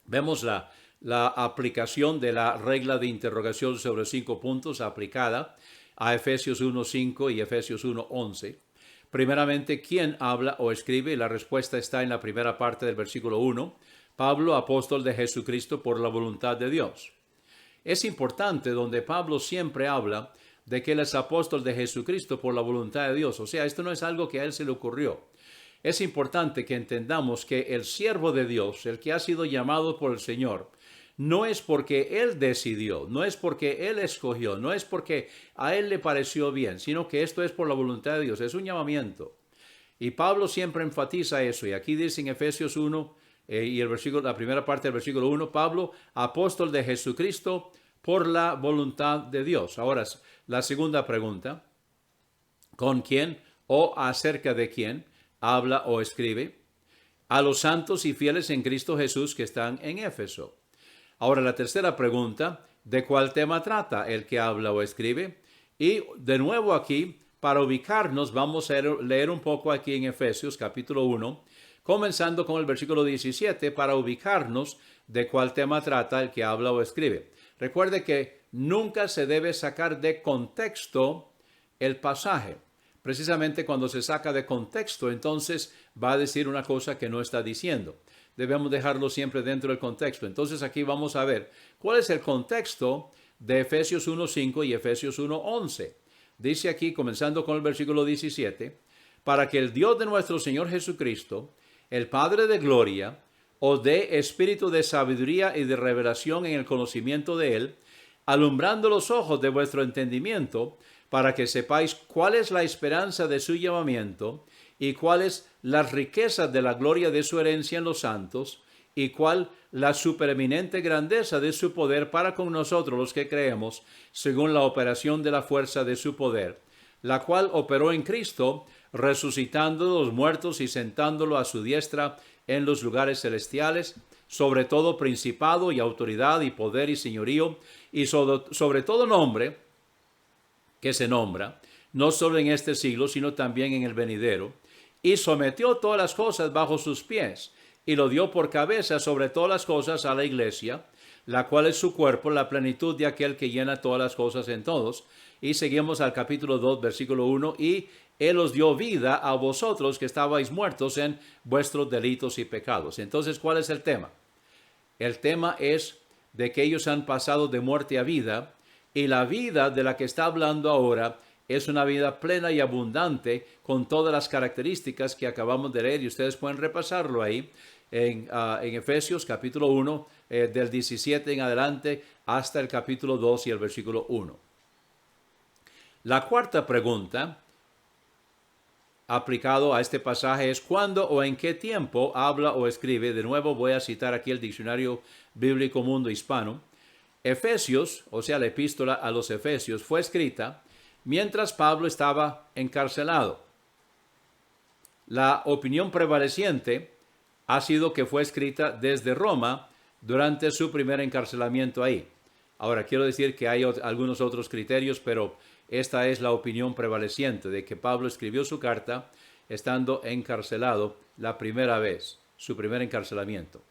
[SPEAKER 1] Vemos la aplicación de la regla de interrogación sobre 5 puntos aplicada a Efesios 1:5 y Efesios 1:11. Primeramente, ¿quién habla o escribe? La respuesta está en la primera parte del versículo 1. Pablo, apóstol de Jesucristo por la voluntad de Dios. Es importante donde Pablo siempre habla de que él es apóstol de Jesucristo por la voluntad de Dios. O sea, esto no es algo que a él se le ocurrió. Es importante que entendamos que el siervo de Dios, el que ha sido llamado por el Señor, no es porque él decidió, no es porque él escogió, no es porque a él le pareció bien, sino que esto es por la voluntad de Dios, es un llamamiento. Y Pablo siempre enfatiza eso, y aquí dice en Efesios 1, y la primera parte del versículo 1, Pablo, apóstol de Jesucristo por la voluntad de Dios. Ahora, la segunda pregunta, ¿con quién o acerca de quién habla o escribe? A los santos y fieles en Cristo Jesús que están en Éfeso. Ahora, la tercera pregunta, ¿de cuál tema trata el que habla o escribe? Y de nuevo aquí, para ubicarnos, vamos a leer un poco aquí en Efesios capítulo 1, comenzando con el versículo 17, para ubicarnos de cuál tema trata el que habla o escribe. Recuerde que nunca se debe sacar de contexto el pasaje. Precisamente cuando se saca de contexto, entonces va a decir una cosa que no está diciendo. Debemos dejarlo siempre dentro del contexto. Entonces aquí vamos a ver cuál es el contexto de Efesios 1:5 y Efesios 1:11. Dice aquí, comenzando con el versículo 17, para que el Dios de nuestro Señor Jesucristo, el Padre de gloria, os dé espíritu de sabiduría y de revelación en el conocimiento de Él, alumbrando los ojos de vuestro entendimiento, para que sepáis cuál es la esperanza de su llamamiento y cuáles las riquezas de la gloria de su herencia en los santos y cuál la supereminente grandeza de su poder para con nosotros los que creemos, según la operación de la fuerza de su poder, la cual operó en Cristo, resucitando a los muertos y sentándolo a su diestra en los lugares celestiales, sobre todo principado y autoridad y poder y señorío, y sobre todo nombre que se nombra, no solo en este siglo, sino también en el venidero, y sometió todas las cosas bajo sus pies, y lo dio por cabeza sobre todas las cosas a la iglesia, la cual es su cuerpo, la plenitud de aquel que llena todas las cosas en todos. Y seguimos al capítulo 2, versículo 1, y Él os dio vida a vosotros que estabais muertos en vuestros delitos y pecados. Entonces, ¿cuál es el tema? El tema es de que ellos han pasado de muerte a vida, y la vida de la que está hablando ahora es una vida plena y abundante con todas las características que acabamos de leer y ustedes pueden repasarlo ahí en Efesios capítulo 1, del 17 en adelante hasta el capítulo 2 y el versículo 1. La cuarta pregunta aplicado a este pasaje es ¿cuándo o en qué tiempo habla o escribe? De nuevo voy a citar aquí el Diccionario Bíblico Mundo Hispano. Efesios, o sea, la epístola a los Efesios, fue escrita mientras Pablo estaba encarcelado. La opinión prevaleciente ha sido que fue escrita desde Roma durante su primer encarcelamiento ahí. Ahora, quiero decir que hay algunos otros criterios, pero esta es la opinión prevaleciente de que Pablo escribió su carta estando encarcelado la primera vez, su primer encarcelamiento.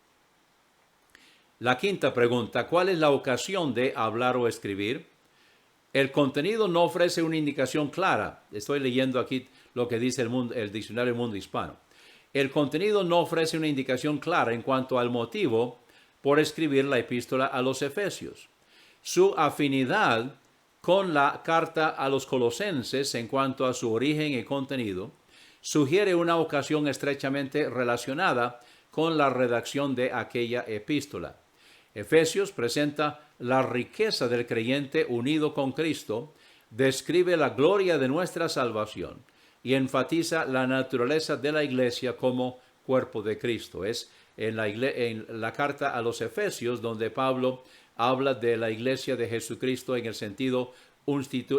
[SPEAKER 1] La quinta pregunta, ¿cuál es la ocasión de hablar o escribir? El contenido no ofrece una indicación clara. Estoy leyendo aquí lo que dice el Diccionario Mundo Hispano. El contenido no ofrece una indicación clara en cuanto al motivo por escribir la epístola a los Efesios. Su afinidad con la carta a los Colosenses en cuanto a su origen y contenido sugiere una ocasión estrechamente relacionada con la redacción de aquella epístola. Efesios presenta la riqueza del creyente unido con Cristo, describe la gloria de nuestra salvación y enfatiza la naturaleza de la iglesia como cuerpo de Cristo. Es en la carta a los Efesios donde Pablo habla de la iglesia de Jesucristo en el sentido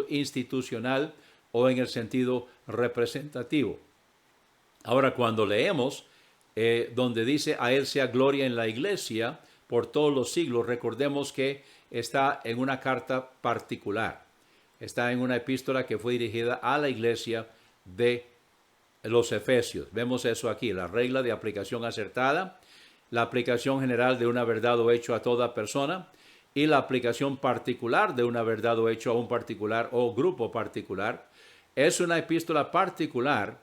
[SPEAKER 1] institucional o en el sentido representativo. Ahora, cuando leemos donde dice a él sea gloria en la iglesia por todos los siglos, recordemos que está en una carta particular. Está en una epístola que fue dirigida a la iglesia de los Efesios. Vemos eso aquí, la regla de aplicación acertada, la aplicación general de una verdad o hecho a toda persona y la aplicación particular de una verdad o hecho a un particular o grupo particular. Es una epístola particular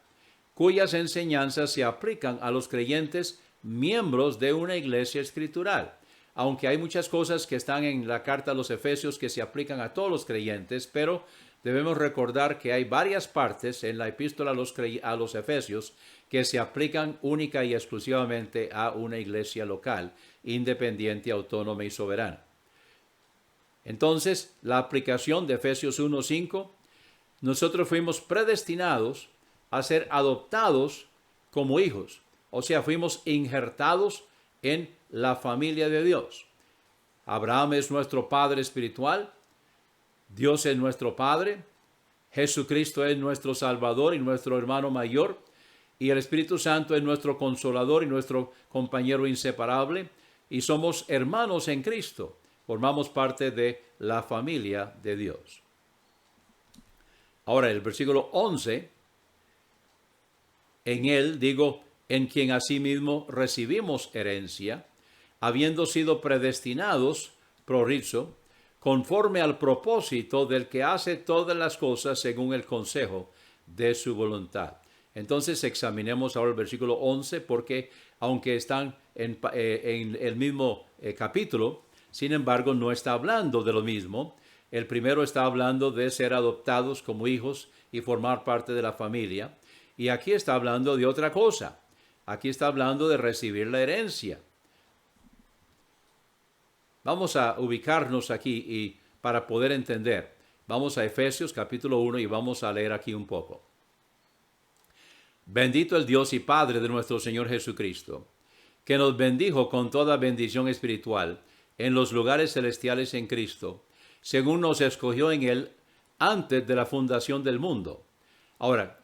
[SPEAKER 1] cuyas enseñanzas se aplican a los creyentes miembros de una iglesia escritural. Aunque hay muchas cosas que están en la carta a los Efesios que se aplican a todos los creyentes, pero debemos recordar que hay varias partes en la epístola a los Efesios que se aplican única y exclusivamente a una iglesia local, independiente, autónoma y soberana. Entonces, la aplicación de Efesios 1:5, nosotros fuimos predestinados a ser adoptados como hijos, o sea, fuimos injertados en la familia de Dios. Abraham es nuestro padre espiritual, Dios es nuestro Padre, Jesucristo es nuestro Salvador y nuestro hermano mayor, y el Espíritu Santo es nuestro consolador y nuestro compañero inseparable, y somos hermanos en Cristo, formamos parte de la familia de Dios. Ahora, el versículo 11, en él, en quien asimismo recibimos herencia, habiendo sido predestinados, prorizo, conforme al propósito del que hace todas las cosas según el consejo de su voluntad. Entonces examinemos ahora el versículo 11 porque aunque están en el mismo capítulo, sin embargo no está hablando de lo mismo. El primero está hablando de ser adoptados como hijos y formar parte de la familia. Y aquí está hablando de otra cosa. Aquí está hablando de recibir la herencia. Vamos a ubicarnos aquí y para poder entender. Vamos a Efesios capítulo 1 y vamos a leer aquí un poco. Bendito el Dios y Padre de nuestro Señor Jesucristo, que nos bendijo con toda bendición espiritual en los lugares celestiales en Cristo, según nos escogió en Él antes de la fundación del mundo. Ahora,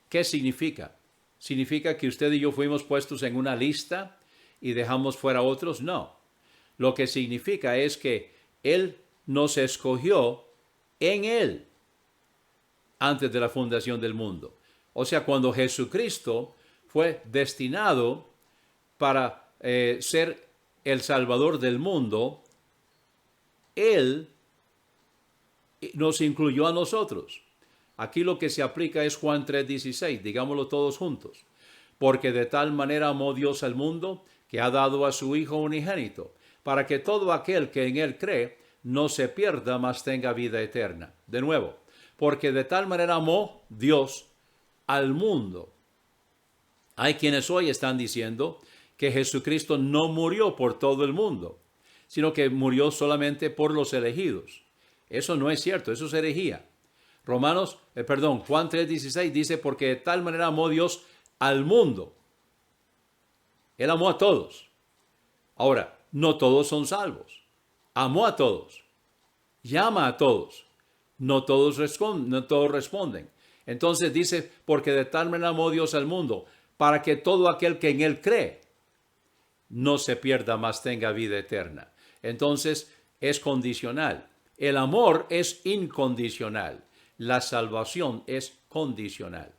[SPEAKER 1] ¿qué significa? ¿Significa que usted y yo fuimos puestos en una lista y dejamos fuera a otros? No. Lo que significa es que Él nos escogió en Él antes de la fundación del mundo. O sea, cuando Jesucristo fue destinado para ser el Salvador del mundo, Él nos incluyó a nosotros. Aquí lo que se aplica es Juan 3:16, digámoslo todos juntos. Porque de tal manera amó Dios al mundo que ha dado a su Hijo unigénito, para que todo aquel que en Él cree no se pierda, mas tenga vida eterna. De nuevo, porque de tal manera amó Dios al mundo. Hay quienes hoy están diciendo que Jesucristo no murió por todo el mundo, sino que murió solamente por los elegidos. Eso no es cierto, eso es herejía. Juan 3:16 dice, porque de tal manera amó Dios al mundo. Él amó a todos. Ahora, no todos son salvos. Amó a todos. Llama a todos. No todos responden. Entonces dice, porque de tal manera amó Dios al mundo, para que todo aquel que en él cree no se pierda, mas tenga vida eterna. Entonces es condicional. El amor es incondicional. La salvación es condicional.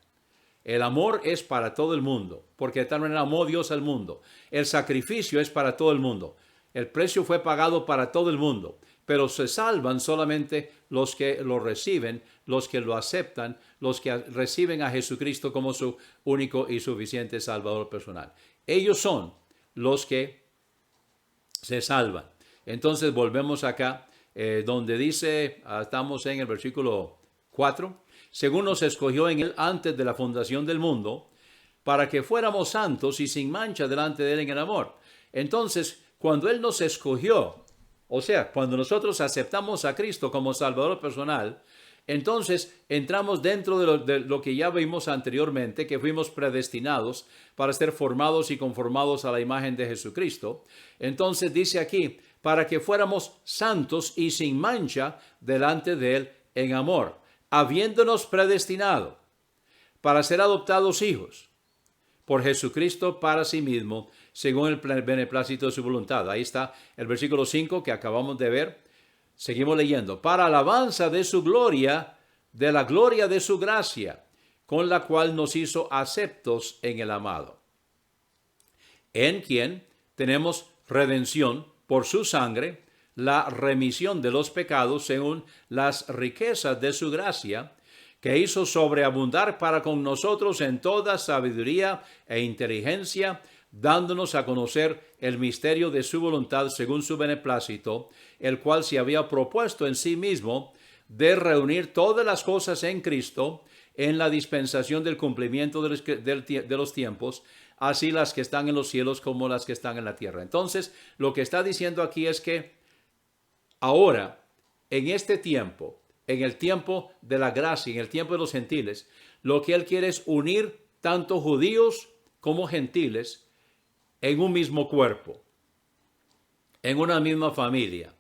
[SPEAKER 1] El amor es para todo el mundo, porque de tal manera amó Dios al mundo. El sacrificio es para todo el mundo. El precio fue pagado para todo el mundo, pero se salvan solamente los que lo reciben, los que lo aceptan, los que reciben a Jesucristo como su único y suficiente Salvador personal. Ellos son los que se salvan. Entonces volvemos acá, donde dice, estamos en el versículo 4, según nos escogió en él antes de la fundación del mundo, para que fuéramos santos y sin mancha delante de él en el amor. Entonces, cuando él nos escogió, o sea, cuando nosotros aceptamos a Cristo como Salvador personal, entonces entramos dentro de lo que ya vimos anteriormente, que fuimos predestinados para ser formados y conformados a la imagen de Jesucristo. Entonces dice aquí, para que fuéramos santos y sin mancha delante de él en amor, habiéndonos predestinado para ser adoptados hijos por Jesucristo para sí mismo, según el beneplácito de su voluntad. Ahí está el versículo 5 que acabamos de ver. Seguimos leyendo. Para alabanza de su gloria, de la gloria de su gracia, con la cual nos hizo aceptos en el amado, en quien tenemos redención por su sangre, la remisión de los pecados según las riquezas de su gracia, que hizo sobreabundar para con nosotros en toda sabiduría e inteligencia, dándonos a conocer el misterio de su voluntad según su beneplácito, el cual se había propuesto en sí mismo de reunir todas las cosas en Cristo en la dispensación del cumplimiento de los tiempos, así las que están en los cielos como las que están en la tierra. Entonces, lo que está diciendo aquí es que ahora, en este tiempo, en el tiempo de la gracia, en el tiempo de los gentiles, lo que él quiere es unir tanto judíos como gentiles en un mismo cuerpo, en una misma familia.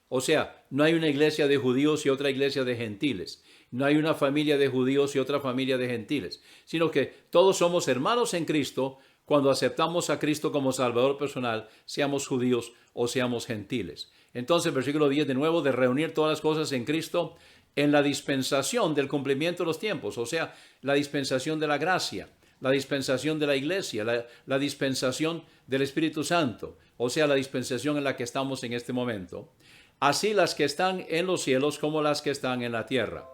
[SPEAKER 1] O sea, no hay una iglesia de judíos y otra iglesia de gentiles. No hay una familia de judíos y otra familia de gentiles, sino que todos somos hermanos en Cristo cuando aceptamos a Cristo como Salvador personal, seamos judíos o seamos gentiles. Entonces, versículo 10 de nuevo, de reunir todas las cosas en Cristo en la dispensación del cumplimiento de los tiempos, o sea, la dispensación de la gracia, la dispensación de la iglesia, la dispensación del Espíritu Santo, o sea, la dispensación en la que estamos en este momento, así las que están en los cielos como las que están en la tierra.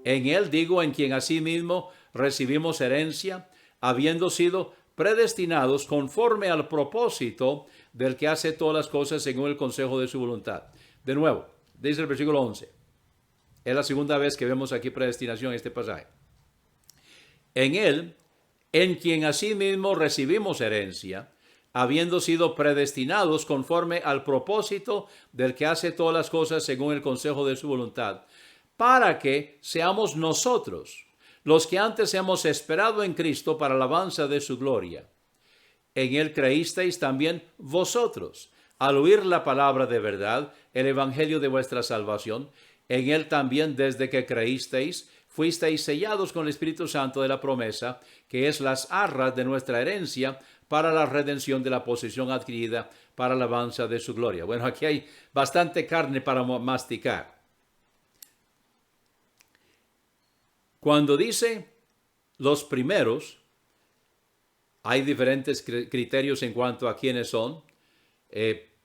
[SPEAKER 1] En él, digo, en quien asimismo recibimos herencia, habiendo sido predestinados conforme al propósito del que hace todas las cosas según el consejo de su voluntad. De nuevo, dice el versículo 11. Es la segunda vez que vemos aquí predestinación en este pasaje. En él, en quien asimismo recibimos herencia, habiendo sido predestinados conforme al propósito del que hace todas las cosas según el consejo de su voluntad, para que seamos nosotros los que antes hemos esperado en Cristo para alabanza de su gloria. En él creísteis también vosotros, al oír la palabra de verdad, el evangelio de vuestra salvación. En él también, desde que creísteis, fuisteis sellados con el Espíritu Santo de la promesa, que es las arras de nuestra herencia para la redención de la posesión adquirida para la alabanza de su gloria. Bueno, aquí hay bastante carne para masticar. Cuando dice los primeros, hay diferentes criterios en cuanto a quiénes son.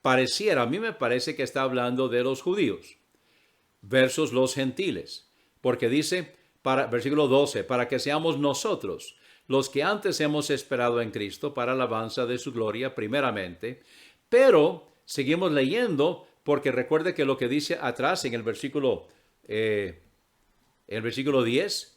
[SPEAKER 1] A mí me parece que está hablando de los judíos versus los gentiles, porque dice, versículo 12, para que seamos nosotros los que antes hemos esperado en Cristo para la alabanza de su gloria primeramente, pero seguimos leyendo porque recuerde que lo que dice atrás en el versículo en el versículo 10,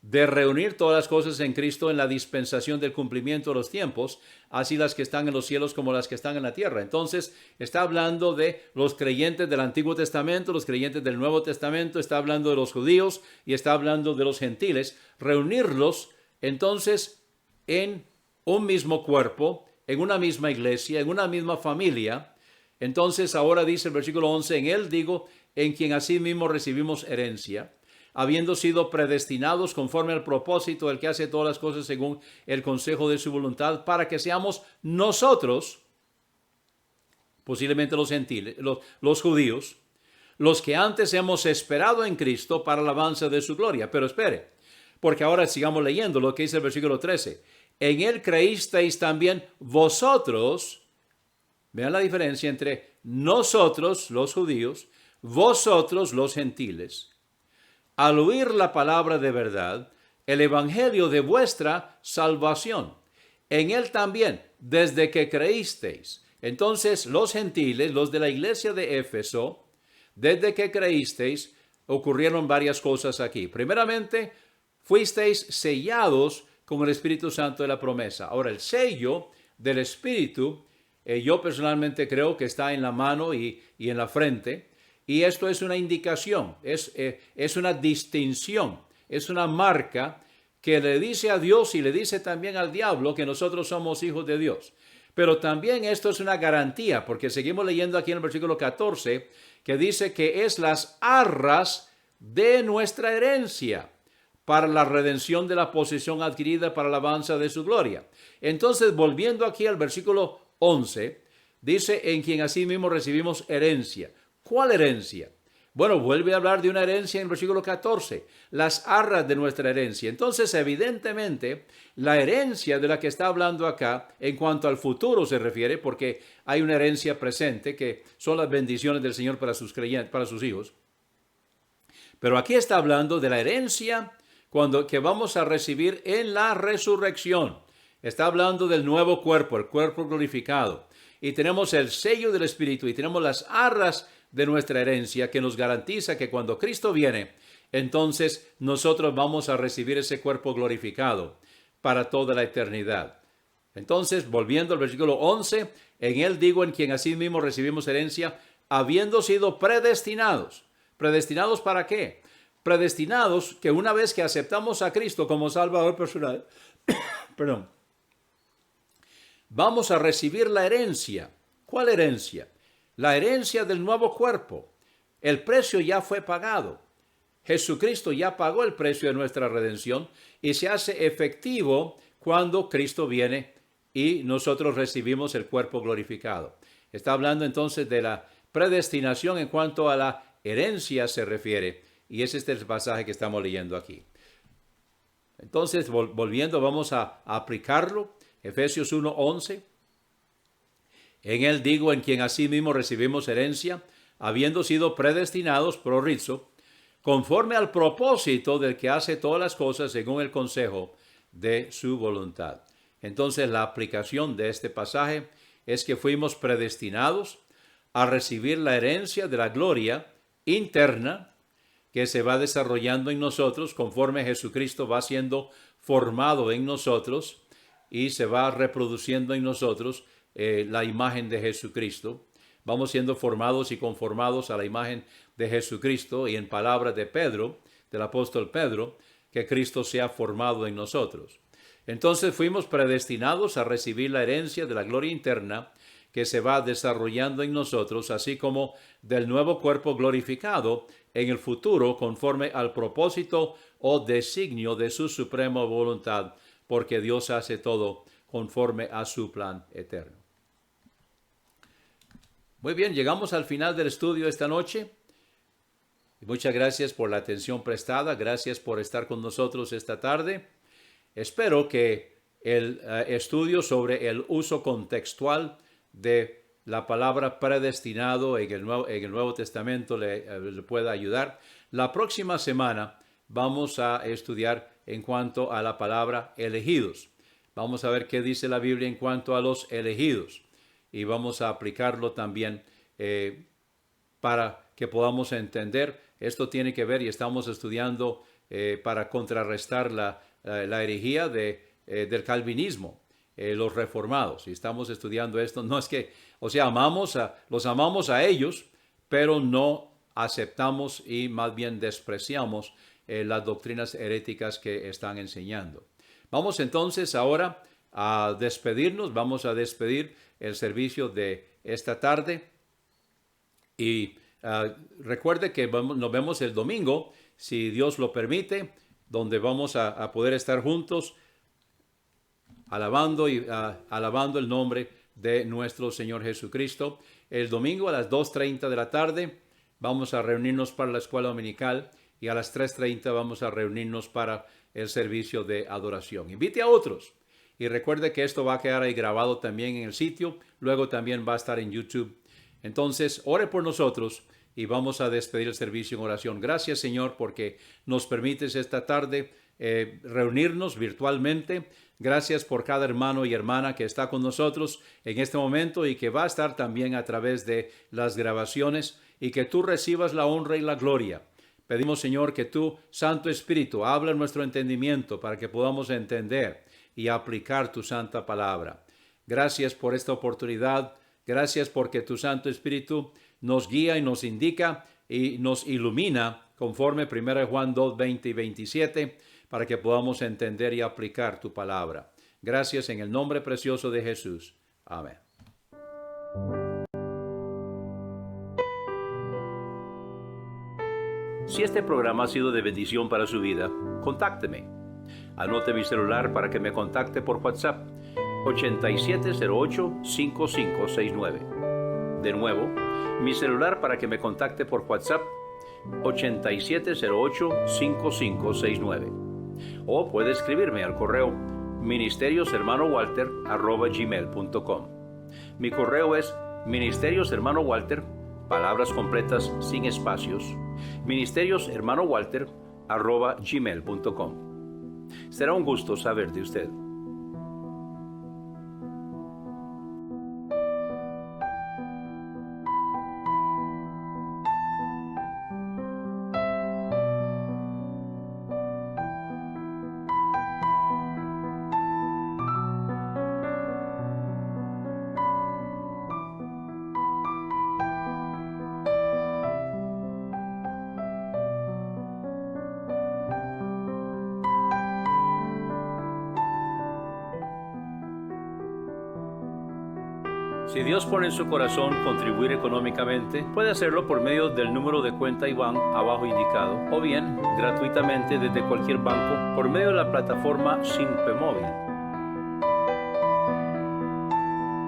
[SPEAKER 1] de reunir todas las cosas en Cristo en la dispensación del cumplimiento de los tiempos, así las que están en los cielos como las que están en la tierra. Entonces, está hablando de los creyentes del Antiguo Testamento, los creyentes del Nuevo Testamento, está hablando de los judíos y está hablando de los gentiles, reunirlos entonces en un mismo cuerpo, en una misma iglesia, en una misma familia. Entonces, ahora dice el versículo 11, en él digo, en quien asimismo recibimos herencia, habiendo sido predestinados conforme al propósito del que hace todas las cosas según el consejo de su voluntad, para que seamos nosotros, posiblemente los gentiles, los judíos, los que antes hemos esperado en Cristo para la alabanza de su gloria. Pero espere, porque ahora sigamos leyendo lo que dice el versículo 13. En él creísteis también vosotros. Vean la diferencia entre nosotros, los judíos, vosotros, los gentiles, al oír la palabra de verdad, el evangelio de vuestra salvación. En él también, desde que creísteis. Entonces, los gentiles, los de la iglesia de Éfeso, desde que creísteis, ocurrieron varias cosas aquí. Primeramente, fuisteis sellados con el Espíritu Santo de la promesa. Ahora, el sello del Espíritu, yo personalmente creo que está en la mano y en la frente. Y esto es una indicación, es una distinción, es una marca que le dice a Dios y le dice también al diablo que nosotros somos hijos de Dios. Pero también esto es una garantía, porque seguimos leyendo aquí en el versículo 14, que dice que es las arras de nuestra herencia para la redención de la posesión adquirida para la alabanza de su gloria. Entonces, volviendo aquí al versículo 11, dice, en quien asimismo recibimos herencia. ¿Cuál herencia? Bueno, vuelve a hablar de una herencia en el versículo 14, las arras de nuestra herencia. Entonces, evidentemente, la herencia de la que está hablando acá, en cuanto al futuro se refiere, porque hay una herencia presente, que son las bendiciones del Señor para sus creyentes, para sus hijos. Pero aquí está hablando de la herencia que vamos a recibir en la resurrección. Está hablando del nuevo cuerpo, el cuerpo glorificado. Y tenemos el sello del Espíritu y tenemos las arras de nuestra herencia que nos garantiza que cuando Cristo viene, entonces nosotros vamos a recibir ese cuerpo glorificado para toda la eternidad. Entonces, volviendo al versículo 11, en él digo, en quien asimismo recibimos herencia, habiendo sido predestinados. ¿Predestinados para qué? Predestinados que una vez que aceptamos a Cristo como Salvador personal, perdón, vamos a recibir la herencia. ¿Cuál herencia? La herencia del nuevo cuerpo. El precio ya fue pagado. Jesucristo ya pagó el precio de nuestra redención y se hace efectivo cuando Cristo viene y nosotros recibimos el cuerpo glorificado. Está hablando entonces de la predestinación en cuanto a la herencia se refiere, y ese es el pasaje que estamos leyendo aquí. Entonces, volviendo, vamos a aplicarlo. Efesios 1:11. En él digo, en quien asimismo recibimos herencia, habiendo sido predestinados prorizo, conforme al propósito del que hace todas las cosas según el consejo de su voluntad. Entonces, la aplicación de este pasaje es que fuimos predestinados a recibir la herencia de la gloria interna que se va desarrollando en nosotros conforme Jesucristo va siendo formado en nosotros y se va reproduciendo en nosotros la imagen de Jesucristo. Vamos siendo formados y conformados a la imagen de Jesucristo, y en palabras de Pedro, del apóstol Pedro, que Cristo sea formado en nosotros. Entonces fuimos predestinados a recibir la herencia de la gloria interna que se va desarrollando en nosotros, así como del nuevo cuerpo glorificado en el futuro conforme al propósito o designio de su suprema voluntad, porque Dios hace todo conforme a su plan eterno. Muy bien, llegamos al final del estudio esta noche. Muchas gracias por la atención prestada, gracias por estar con nosotros esta tarde. Espero que el estudio sobre el uso contextual de la palabra predestinado en el Nuevo Testamento le pueda ayudar. La próxima semana vamos a estudiar en cuanto a la palabra elegidos. Vamos a ver qué dice la Biblia en cuanto a los elegidos y vamos a aplicarlo también para que podamos entender Esto tiene que ver y estamos estudiando para contrarrestar la herejía del calvinismo, los reformados. Y estamos estudiando esto. No es que, o sea, los amamos a ellos, pero no aceptamos y más bien despreciamos las doctrinas heréticas que están enseñando. Vamos entonces ahora a despedirnos. Vamos a despedir el servicio de esta tarde. Y recuerde que nos vemos el domingo, si Dios lo permite, donde vamos a poder estar juntos alabando el nombre de nuestro Señor Jesucristo. El domingo a las 2:30 de la tarde vamos a reunirnos para la escuela dominical y a las 3:30 vamos a reunirnos para el servicio de adoración. Invite a otros y recuerde que esto va a quedar ahí grabado también en el sitio. Luego también va a estar en YouTube. Entonces, ore por nosotros y vamos a despedir el servicio en oración. Gracias, Señor, porque nos permites esta tarde reunirnos virtualmente. Gracias por cada hermano y hermana que está con nosotros en este momento y que va a estar también a través de las grabaciones, y que tú recibas la honra y la gloria. Pedimos, Señor, que tú, Santo Espíritu, habla en nuestro entendimiento para que podamos entender y aplicar tu santa palabra. Gracias por esta oportunidad. Gracias porque tu Santo Espíritu nos guía y nos indica y nos ilumina conforme 1 Juan 2, 20 y 27, para que podamos entender y aplicar tu palabra. Gracias en el nombre precioso de Jesús. Amén. Si este programa ha sido de bendición para su vida, contácteme. Anote mi celular para que me contacte por WhatsApp. 8708-5569. De nuevo, mi celular para que me contacte por WhatsApp, 8708-5569. O puede escribirme al correo ministerioshermanowalter@gmail.com. Mi correo es ministerioshermanowalter, palabras completas sin espacios, ministerioshermanowalter@gmail.com. Será un gusto saber de usted. Si Dios pone en su corazón contribuir económicamente, puede hacerlo por medio del número de cuenta IBAN abajo indicado, o bien gratuitamente desde cualquier banco por medio de la plataforma Simpe Móvil.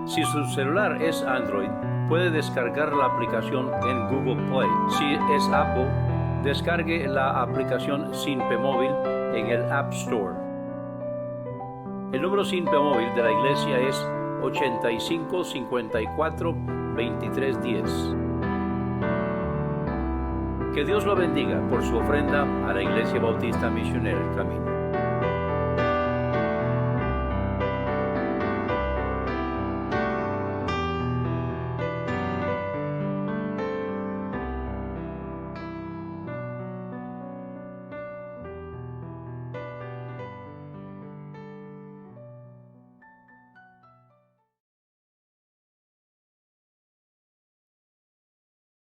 [SPEAKER 1] Si su celular es Android, puede descargar la aplicación en Google Play. Si es Apple, descargue la aplicación Simpe Móvil en el App Store. El número Simpe Móvil de la iglesia es 85 54 23 10. Que Dios lo bendiga por su ofrenda a la Iglesia Bautista Misionera El Camino.